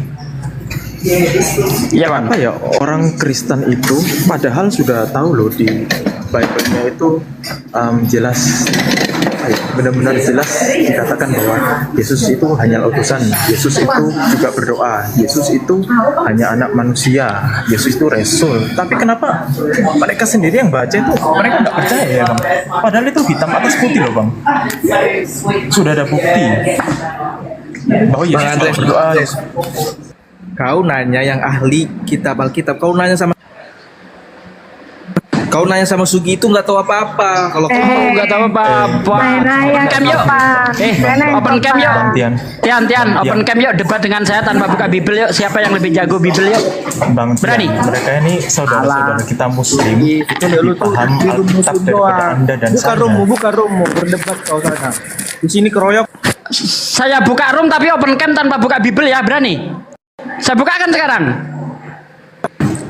Ya Bang. Apa ya orang Kristen itu padahal sudah tahu loh di Bible-nya itu jelas benar-benar jelas dikatakan bahwa Yesus itu hanya utusan, Yesus itu juga berdoa, Yesus itu hanya anak manusia, Yesus itu rasul. Tapi kenapa mereka sendiri yang baca itu mereka nggak percaya ya Bang? Padahal itu hitam atas putih loh Bang. Sudah ada bukti bahwa Yesus juga berdoa. Kau nanya yang ahli kitab Alkitab, kau nanya sama Sugi itu nggak tahu apa-apa. Kalau kamu nggak tahu apa-apa. Open cam yuk. Open cam yuk. Tian, open cam yuk. Debat dengan saya tanpa buka Bible yuk. Siapa yang lebih jago Bible yuk? Bang, berani? Mereka ini saudara-saudara kita Muslim. Itu lu tuh paham Alkitab daripada Anda dan saya. Buka room, berdebat kau sana. Di sini keroyok. Saya buka room tapi open cam tanpa buka Bible ya, berani? Saya bukakan sekarang.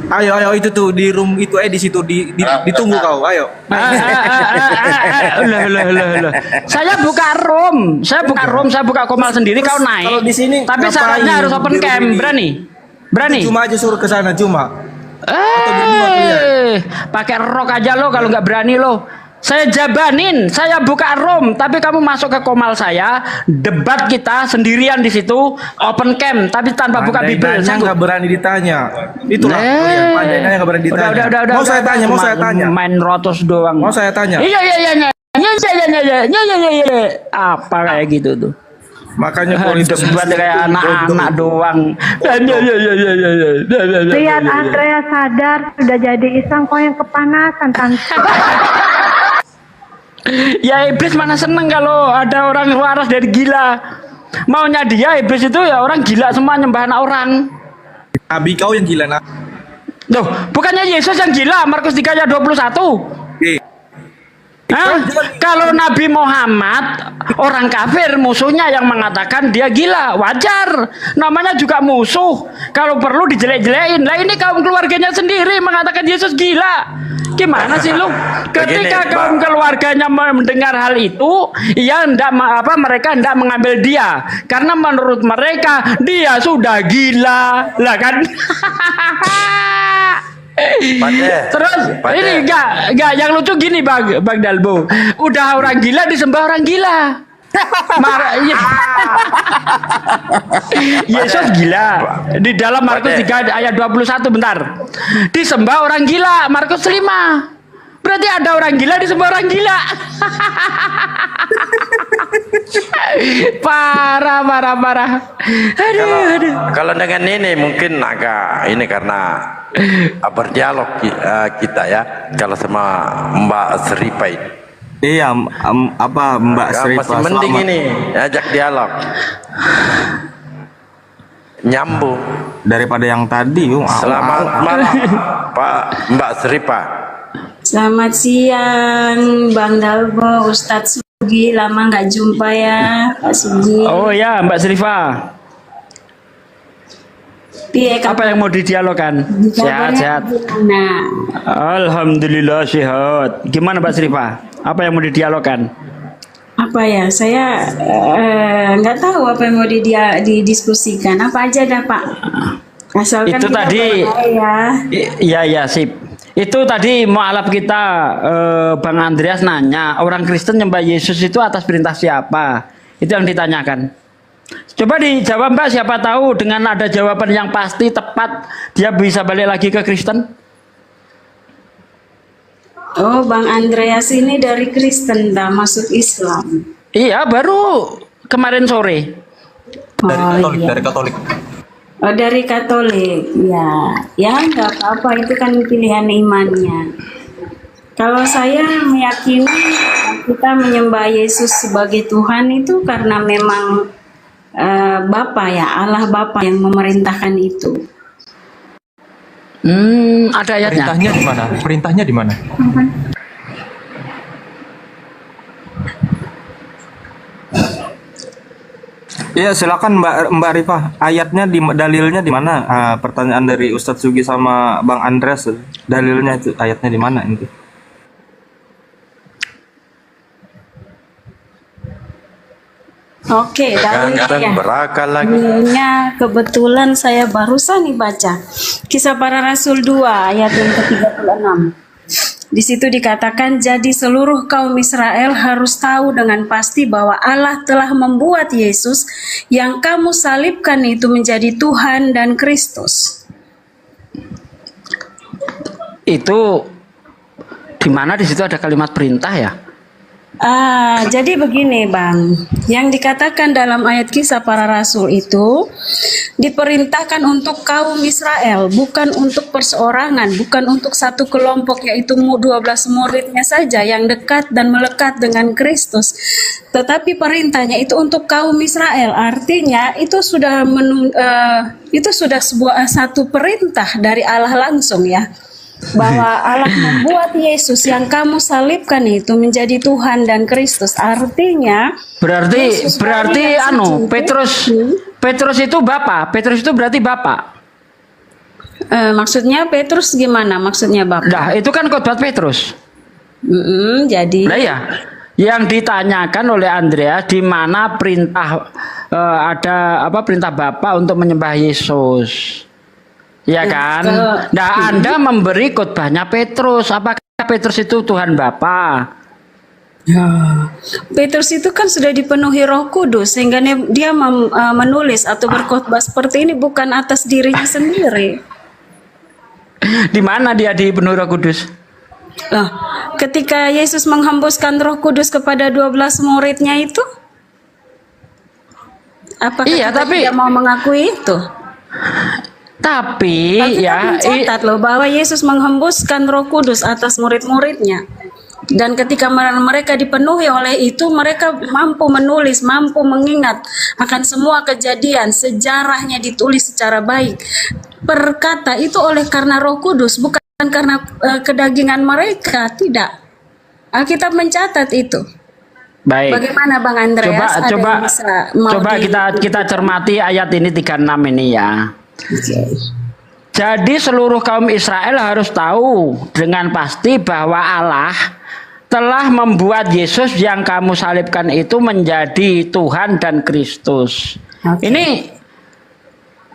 Ayo itu tuh di room itu di situ ditunggu kau. Ayo. Saya buka room, saya buka komal sendiri. Kau naik. Kalau di sini tapi syaratnya harus open cam, berani? Cuma aja suruh ke sana cuma. Pakai rok aja lo kalau nggak berani lo. Saya jabanin, saya buka room, tapi kamu masuk ke komal saya, debat kita sendirian di situ, open cam, tapi tanpa buka Bible. Saya nggak berani ditanya. Itulah yang nggak berani ditanya. Udah. Mau saya tanya. Main rotos doang. Mau saya tanya. Iya. Apa kayak gitu tuh? Makanya politik debat kayak anak-anak doang. Lihat Andrea sadar sudah jadi Islam, kok yang kepanasan tante. Ya iblis mana seneng kalau ada orang waras dari gila. Maunya dia iblis itu ya orang gila semua nyembah anak orang. Nabi kau yang gila nak. Loh, bukannya Yesus yang gila, Markus 3 ayat 21. Kalau Nabi Muhammad orang kafir musuhnya yang mengatakan dia gila, wajar. Namanya juga musuh. Kalau perlu dijelek-jelekin. Lah ini kaum keluarganya sendiri mengatakan Yesus gila. Gimana sih lu? Ketika kaum keluarganya mendengar hal itu, ya mereka hendak mengambil dia karena menurut mereka dia sudah gila, lah kan? Terus ini enggak yang lucu gini Bang Dalbo. Udah orang gila disembah orang gila. Yesus gila di dalam Markus 3 ayat 21 bentar. Disembah orang gila Markus 5. Berarti ada orang gila disembah orang gila. Parah. Aduh. Kalau dengan ini mungkin agak ini karena berdialog kita ya. Kalau sama Mbak Seripa ini. Iya, Mbak Seripa masih mending ini ajak dialog, nyambung daripada yang tadi. Selamat malam Pak Mbak Seripa. Selamat siang Bang Dalbo, Ustadz Sugi, lama nggak jumpa ya Pak Sugi. Oh ya Mbak Seripa. Apa yang mau didialogkan? Sehat. Nah, alhamdulillah sehat. Gimana Mbak Seripa? Apa yang mau didialogkan? Apa ya? Saya nggak tahu apa yang mau didiskusikan. Apa aja dah Pak. Asalkan itu tadi. Ya sip. Itu tadi mualaf kita Bang Andreas nanya, orang Kristen nyembah Yesus itu atas perintah siapa? Itu yang ditanyakan. Coba dijawab Mbak, siapa tahu dengan ada jawaban yang pasti tepat dia bisa balik lagi ke Kristen. Oh, Bang Andreas ini dari Kristen dah masuk Islam. Iya, baru kemarin sore. Dari Katolik. Oh, dari Katolik. Ya nggak apa-apa, itu kan pilihan imannya. Kalau saya meyakini kita menyembah Yesus sebagai Tuhan itu karena memang Bapa ya, Allah Bapa yang memerintahkan itu. Ada ayatnya. Perintahnya di mana? Ya silakan Mbak Rifa. Ayatnya dalilnya di mana? Pertanyaan dari Ustadz Sugi sama Bang Andreas. Dalilnya itu ayatnya di mana itu? Oke, dalilnya kebetulan saya barusan nih baca Kisah Para Rasul 2 ayat yang ke-36. Di Di situ dikatakan, jadi seluruh kaum Israel harus tahu dengan pasti bahwa Allah telah membuat Yesus yang kamu salibkan itu menjadi Tuhan dan Kristus. Itu di mana di situ ada kalimat perintah ya? Jadi begini Bang, yang dikatakan dalam ayat Kisah Para Rasul itu diperintahkan untuk kaum Israel, bukan untuk perseorangan, bukan untuk satu kelompok, yaitu 12 muridnya saja yang dekat dan melekat dengan Kristus. Tetapi perintahnya itu untuk kaum Israel, artinya itu sudah satu perintah dari Allah langsung ya. Bahwa Allah membuat Yesus yang kamu salibkan itu menjadi Tuhan dan Kristus. Artinya berarti Petrus itu bapak. Petrus itu berarti bapak. Maksudnya Petrus gimana? Maksudnya bapak? Nah, itu kan khotbah Petrus. Jadi nah, ya. Yang ditanyakan oleh Andrea di mana perintah perintah Bapa untuk menyembah Yesus. Ya kan? Nah, Anda memberi khotbahnya Petrus. Apakah Petrus itu Tuhan Bapa? Ya. Petrus itu kan sudah dipenuhi Roh Kudus sehingga dia menulis atau berkhotbah seperti ini bukan atas dirinya sendiri. Di mana dia dipenuhi Roh Kudus? Ketika Yesus menghembuskan Roh Kudus kepada 12 muridnya itu, apakah dia mau mengakui itu? Tapi mencatat loh bahwa Yesus menghembuskan Roh Kudus atas murid-muridnya, dan ketika mereka dipenuhi oleh itu, mereka mampu menulis, mampu mengingat akan semua kejadian, sejarahnya ditulis secara baik. Berkata itu oleh karena Roh Kudus, bukan karena kedagingan mereka, tidak. Alkitab mencatat itu. Baik. Bagaimana Bang Andreas? Coba kita cermati ayat ini 36 ini ya. Jadi seluruh kaum Israel harus tahu dengan pasti bahwa Allah telah membuat Yesus yang kamu salibkan itu menjadi Tuhan dan Kristus. Ini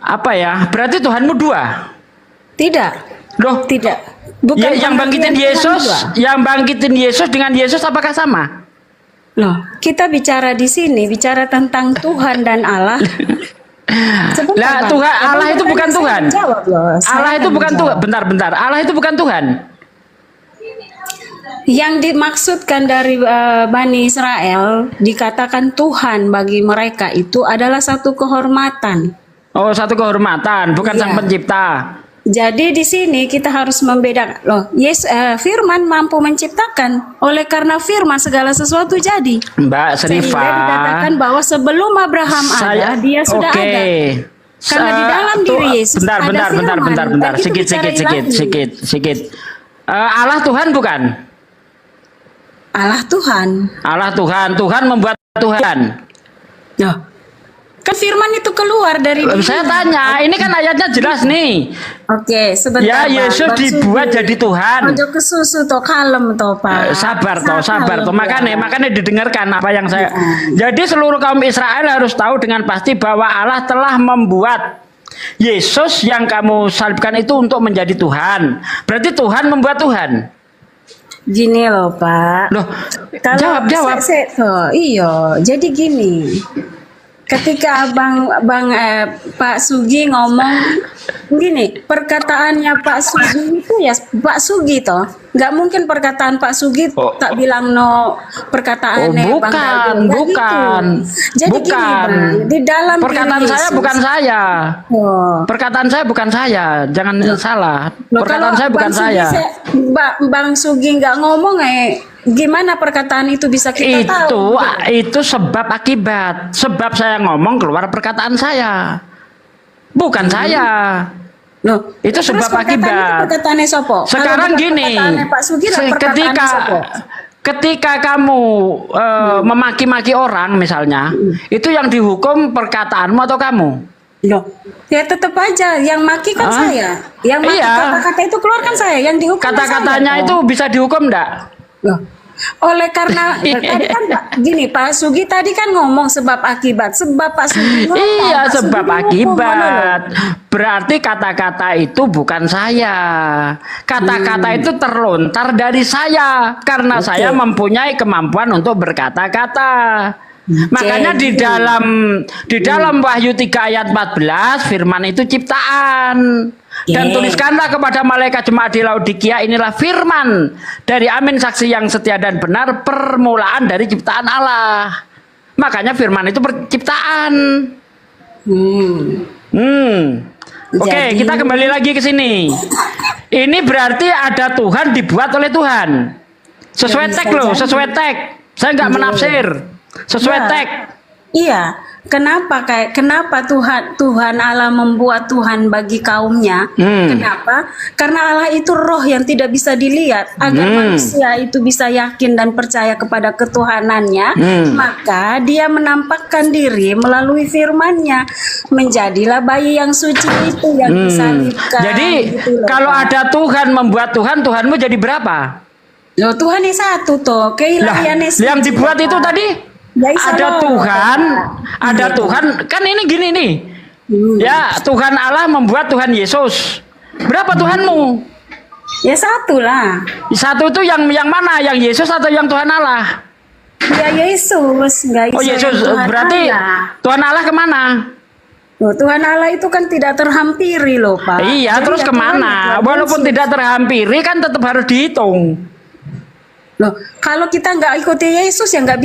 apa ya? Berarti Tuhanmu dua? Tidak. Loh, tidak. Bukan yang bangkitin Yesus dengan Yesus apakah sama? Loh, kita bicara di sini bicara tentang Tuhan dan Allah. Lah Tuhan, Allah itu bukan Tuhan. Allah itu bukan Tuhan. Bentar. Allah itu bukan Tuhan. Yang dimaksudkan dari Bani Israel dikatakan Tuhan bagi mereka itu adalah satu kehormatan. Oh, satu kehormatan, bukan Sang Pencipta. Jadi di sini kita harus membedakan. Loh, Firman mampu menciptakan. Oleh karena Firman segala sesuatu jadi. Mbak Serifa. Sehingga dikatakan bahwa sebelum Abraham ada, dia sudah ada. Karena di dalam diri Yesus bentar. Sikit. Allah Tuhan bukan? Allah Tuhan. Tuhan membuat Tuhan. Loh, kan Firman itu keluar dari diri. Saya tanya, ini kan ayatnya jelas nih. Oke, sebentar. Ya, Yesus dibuat jadi Tuhan. Ojo ke susu to kalem to Pak. Sabar toh. Makanya didengarkan apa yang saya. Jadi seluruh kaum Israel harus tahu dengan pasti bahwa Allah telah membuat Yesus yang kamu salibkan itu untuk menjadi Tuhan. Berarti Tuhan membuat Tuhan. Gini loh Pak. Loh, kalau jawab. Iya, jadi gini. Ketika Pak Sugi ngomong gini, perkataannya Pak Sugi itu ya Pak Sugi toh, nggak mungkin perkataan Pak Sugi tak bilang perkataannya bukan. Jadi gini Bang, di dalam perkataan saya bukan saya. Perkataan saya bukan saya, jangan salah. Perkataan saya bukan saya. Bang Sugi nggak ngomong gimana perkataan itu bisa kita tahu? Itu sebab akibat. Sebab saya ngomong keluar perkataan saya, bukan saya. Loh, itu sebab akibat. Perkataannya sopo? Sekarang gini, ketika kamu memaki-maki orang misalnya, itu yang dihukum perkataanmu atau kamu? Loh, ya tetap aja yang maki kan saya. Yang maki kata-kata itu keluar kan saya, yang dihukum kata-katanya itu bisa dihukum enggak? Loh, Oleh karena tadi kan gini Pak Sugi tadi kan ngomong sebab akibat. Sebab Pak Sugi ngomong, Iya, Pak Sugi sebab ngomong, akibat. Berarti kata-kata itu bukan saya. Kata-kata itu terlontar dari saya karena saya mempunyai kemampuan untuk berkata-kata. Makanya di dalam Wahyu 3 ayat 14 firman itu ciptaan. Dan tuliskanlah kepada malaikat jemaat di Laodikia, inilah firman dari Amin, saksi yang setia dan benar, permulaan dari ciptaan Allah. Makanya firman itu penciptaan. Oke, kita kembali lagi ke sini. Ini berarti ada Tuhan dibuat oleh Tuhan. Sesuai teks loh, sesuai teks. Saya nggak menafsir. Sesuai teks. Iya. Kenapa Tuhan Allah membuat Tuhan bagi kaumnya? Kenapa? Karena Allah itu roh yang tidak bisa dilihat. Agar manusia itu bisa yakin dan percaya kepada ketuhanannya, maka dia menampakkan diri melalui firman-Nya. Menjadilah bayi yang suci itu yang disalibkan. Jadi gitu loh, kalau Pak. ada Tuhan membuat Tuhan, Tuhanmu jadi berapa? Loh, Tuhan yang satu toh, keilahiannya yang dibuat itu tadi ada Tuhan, ada Tuhan. Kan ini gini nih. Ya, Tuhan Allah membuat Tuhan Yesus. Berapa Tuhanmu? Ya satu lah. Satu itu yang mana? Yang Yesus atau yang Tuhan Allah? Ya Yesus, enggak Oh Yesus, berarti Tuhan Allah kemana? Loh, Tuhan Allah itu kan tidak terhampiri loh Pak. Iya, Jadi terus ya kemana? Tuhan Walaupun Yesus. tidak terhampiri kan tetap harus dihitung. Loh, kalau kita nggak ikuti Yesus ya nggak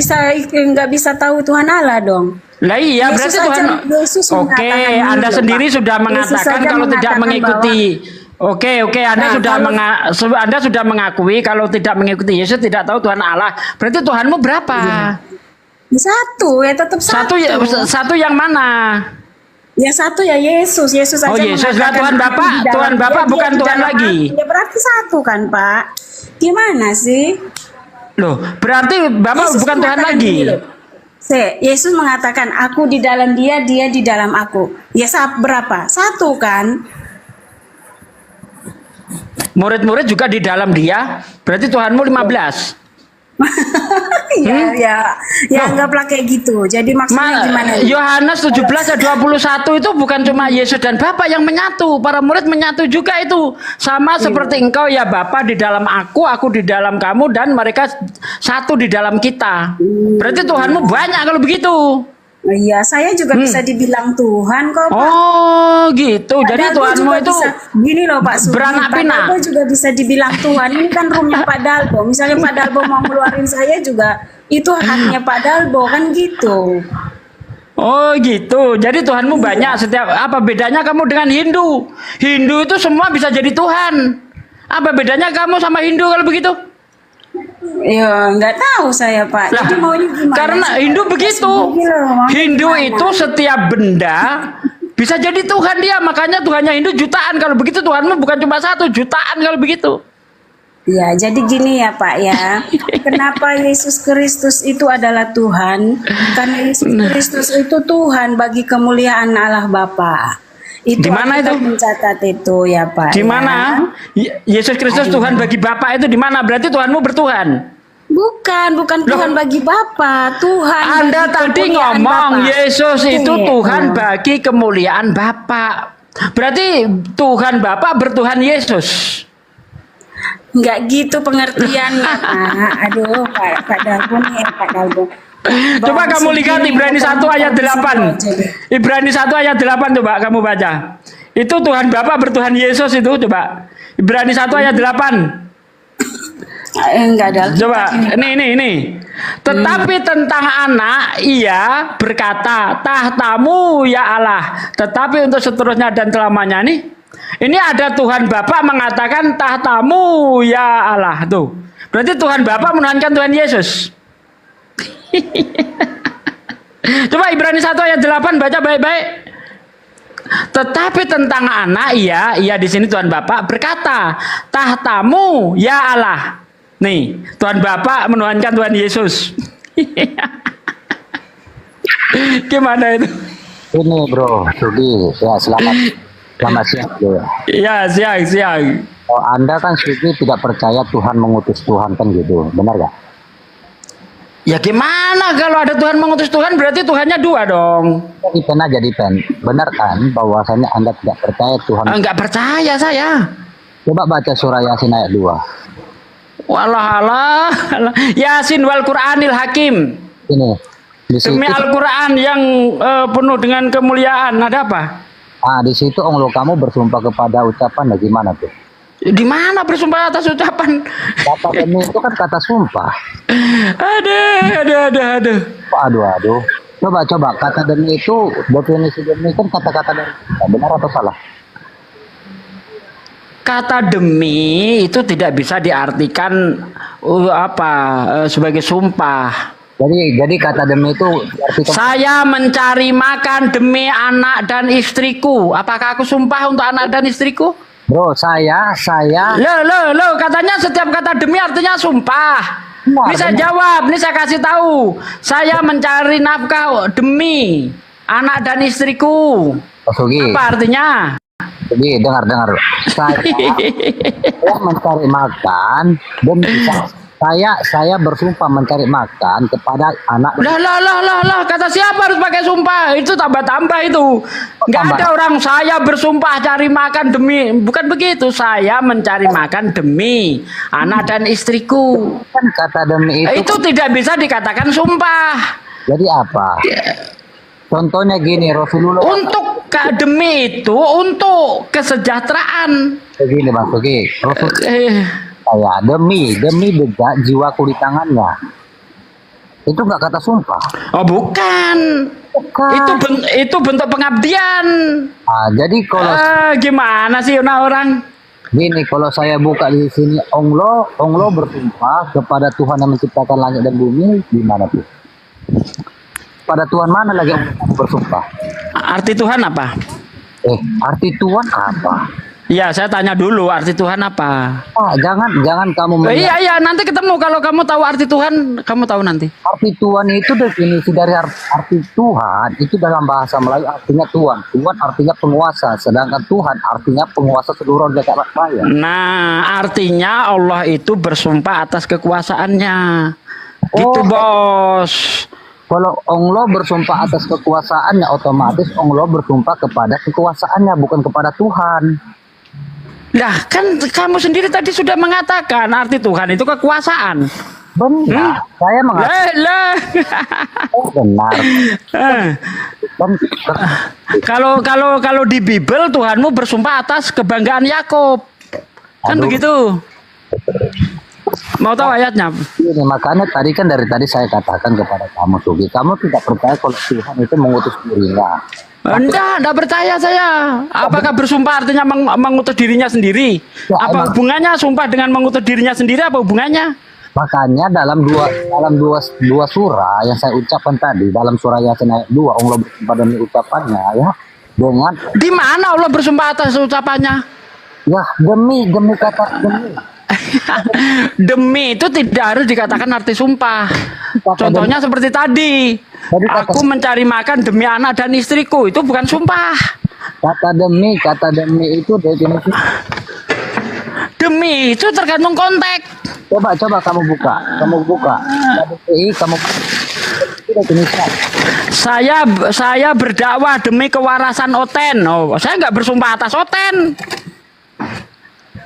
bisa tahu Tuhan Allah dong. Lah iya, Yesus berarti Tuhan. Yesus Oke, mengatakan dulu, Anda Pak. sendiri sudah Yesus mengatakan saja kalau tidak mengatakan mengikuti. Oke, Anda Nah, sudah Anda sudah mengakui kalau tidak mengikuti Yesus tidak tahu Tuhan Allah. Berarti Tuhanmu berapa? Satu ya tetap satu. Satu yang mana? Ya satu ya Yesus. Yesus saja Yesus lah mengatakan Tuhan aku Bapa. di dalam Tuhan dia, Bapa dia bukan di Tuhan dalam lagi. aku. Ya berarti satu kan Pak? Gimana sih? Loh, berarti Bapak Yesus bukan Tuhan mengatakan lagi. gini loh. Yesus mengatakan aku di dalam dia, dia di dalam aku. Ya berapa? Satu kan? Murid-murid juga di dalam dia. Berarti Tuhanmu 15. Ya anggaplah kayak gitu. Jadi maksudnya gimana? Yohanes 17 ayat 21 itu bukan cuma Yesus dan Bapa yang menyatu, para murid menyatu juga itu. Sama seperti engkau ya Bapa di dalam aku di dalam kamu dan mereka satu di dalam kita. Berarti Tuhanmu banyak kalau begitu. Iya, saya juga bisa dibilang Tuhan kok Pak. Oh gitu. Jadi Tuhanmu itu gini loh Pak Sugi, beranak Pak pinak. Dalbo juga bisa dibilang Tuhan. Ini kan roomnya Pak Dalbo. Misalnya Pak Dalbo mau ngeluarin saya juga itu haknya Pak Dalbo kan gitu. Oh gitu. Jadi Tuhanmu banyak. Setiap apa bedanya kamu dengan Hindu? Hindu itu semua bisa jadi Tuhan. Apa bedanya kamu sama Hindu kalau begitu? Ya nggak tahu saya Pak. Jadi maunya gimana? Karena Hindu begitu. Hindu itu setiap benda bisa jadi Tuhan dia. Makanya Tuhannya Hindu jutaan. Kalau begitu Tuhanmu bukan cuma satu, jutaan kalau begitu. Ya, jadi gini ya Pak ya. Kenapa Yesus Kristus itu adalah Tuhan? Karena Yesus Kristus itu Tuhan bagi kemuliaan Allah Bapa. Itu Dimana itu? Mencatat itu ya Pak. Di mana? Yesus Kristus Tuhan bagi Bapa itu di mana? Berarti Tuhanmu bertuhan. Bukan Tuhan bagi Bapa, Tuhan. Anda tadi ngomong Yesus itu Tuhan bagi kemuliaan Bapa. Berarti Tuhan Bapa bertuhan Yesus. Enggak gitu pengertiannya Pak. Aduh Pak Dalbo nih Pak Dalbo. Coba kamu lihat Ibrani 1 ayat 8. Ibrani 1 ayat 8 coba kamu baca. Itu Tuhan Bapa bertuhan Yesus itu coba. Ibrani 1 ayat 8. Enggak ada. Coba ini. Tetapi tentang anak ia berkata, tahtamu ya Allah. Tetapi untuk seterusnya dan selamanya nih. Ini ada Tuhan Bapa mengatakan tahtamu ya Allah tuh. Berarti Tuhan Bapa menuhankan Tuhan Yesus. Coba Ibrani 1 ayat 8 baca baik-baik. Tetapi tentang anak ia di sini Tuhan Bapa berkata, tahtamu ya Allah. Nih, Tuhan Bapa menuhankan Tuhan Yesus. Gimana itu? Ini bro, Sugi, ya selamat siang bro. Ya siang. Oh, Anda kan Sugi tidak percaya Tuhan mengutus Tuhan kan gitu, benar gak? Ya gimana kalau ada Tuhan mengutus Tuhan berarti Tuhannya dua dong. Jadi pen. Benar kan bahwasannya Anda tidak percaya Tuhan? Enggak percaya saya. Coba baca surah Yasin ayat 2. Walah, Yasin wal Qur'anil Hakim. Ini. Demi Al-Quran yang penuh dengan kemuliaan. Ada apa? Di situ Allah kamu bersumpah kepada ucapan gimana tuh? Di mana bersumpah atas ucapan? Kata demi itu kan kata sumpah. Aduh. Coba kata demi itu definisi demi kan kata-kata dari kita. Benar atau salah? Kata demi itu tidak bisa diartikan sebagai sumpah. Jadi kata demi itu saya mencari makan demi anak dan istriku. Apakah aku sumpah untuk anak dan istriku? Bro, saya Loh, katanya setiap kata demi artinya sumpah. Ini saya jawab, ini saya kasih tahu. Saya mencari nafkah demi anak dan istriku. Apa artinya? Jadi dengar. Saya mencari makan dan saya bersumpah mencari makan kepada anak. Lah, kata siapa harus pakai sumpah? Itu tambah-tambah itu. Nggak ada orang saya bersumpah cari makan demi, bukan begitu. Saya mencari makan demi anak dan istriku. Kan kata demi itu tidak bisa dikatakan sumpah. Jadi apa? Contohnya gini, Rasulullah. Untuk demi itu untuk kesejahteraan. Begini Bang Sugi, saya demi beda jiwaku di tangannya. Itu nggak kata sumpah. Oh bukan. Itu bentuk pengabdian. Jadi kalau gimana sih orang? Gini, kalau saya buka di sini Allah bersumpah kepada Tuhan yang menciptakan langit dan bumi, gimana tuh? Pada Tuhan mana lagi bersumpah? Arti Tuhan apa? Arti Tuhan apa? Iya, saya tanya dulu arti Tuhan apa? Jangan kamu. Iya, nanti ketemu kalau kamu tahu arti Tuhan, kamu tahu nanti. Arti Tuhan itu definisi dari arti Tuhan itu dalam bahasa Melayu artinya Tuhan. Tuhan artinya penguasa, sedangkan Tuhan artinya penguasa seluruh jagat raya. Nah, artinya Allah itu bersumpah atas kekuasaannya. Gitu, Bos. Kalau Allah bersumpah atas kekuasaannya, otomatis Allah bersumpah kepada kekuasaannya, bukan kepada Tuhan. Nah, kan kamu sendiri tadi sudah mengatakan arti Tuhan itu kekuasaan. Benar. Saya mengatakan. Benar. Kalau di Bible Tuhanmu bersumpah atas kebanggaan Yakub. Kan begitu. Mau tahu ayatnya? Ini makanya tadi kan dari tadi saya katakan kepada kamu Sugi, kamu tidak percaya kalau Tuhan itu mengutus dirinya. Enggak percaya saya. Apakah bersumpah artinya mengutus dirinya sendiri? Apa hubungannya sumpah dengan mengutus dirinya sendiri? Apa hubungannya? Makanya dalam dua surah yang saya ucapkan tadi, dalam surah Yasin ayat 2, Allah bersumpah demi ucapannya ya. Dengan di mana Allah bersumpah atas ucapannya? Ya, demi kata demi. Demi itu tidak harus dikatakan arti sumpah. Contohnya seperti tadi. Aku mencari makan demi anak dan istriku, itu bukan sumpah. Kata demi itu definisi. Demi itu tergantung konteks. Coba kamu buka. Saya berdakwah demi kewarasan Oten. Oh, saya nggak bersumpah atas Oten.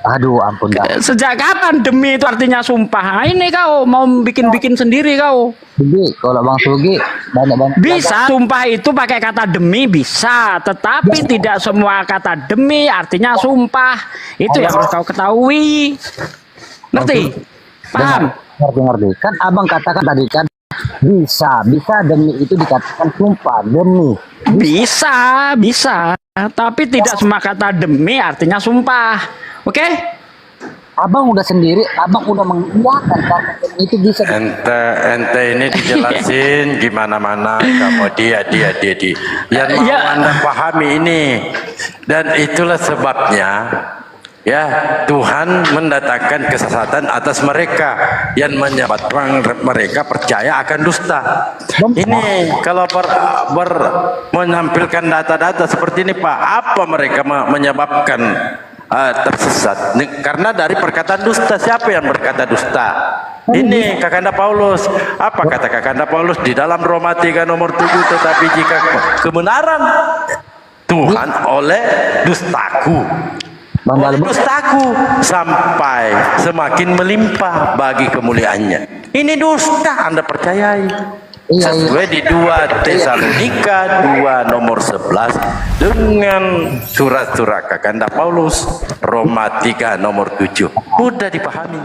Aduh, ampun dah. Sejak kapan demi itu artinya sumpah? Nah, ini kau mau bikin sendiri kau. Sugi, kalau Bang Sugi banyak bisa sumpah itu pakai kata demi bisa, tetapi tidak semua kata demi artinya sumpah. Itu yang harus kau ketahui. Ngerti? Paham? Ngerti. Kan Abang katakan tadi kan bisa demi itu dikatakan sumpah demi. Bisa, tapi tidak semua kata demi artinya sumpah. Oke? Abang udah mengiyakan kata itu bisa. Ente ini dijelasin gimana-mana kamu dia. Yang mau Anda pahami ini. Dan itulah sebabnya ya Tuhan mendatangkan kesesatan atas mereka yang menyebabkan mereka percaya akan dusta. Ini kalau menampilkan data-data seperti ini Pak, apa mereka menyebabkan tersesat? Karena dari perkataan dusta. Siapa yang berkata dusta? Ini Kakanda Paulus. Apa kata Kakanda Paulus di dalam Roma 3 nomor 7? Tetapi jika kebenaran Tuhan oleh dustaku, sampai semakin melimpah bagi kemuliaannya. Ini dusta, Anda percayai? Sesuai di 2 Tesalonika 2 nomor 11 dengan surat-surat Kakanda Paulus Roma 3 nomor 7. Mudah dipahami.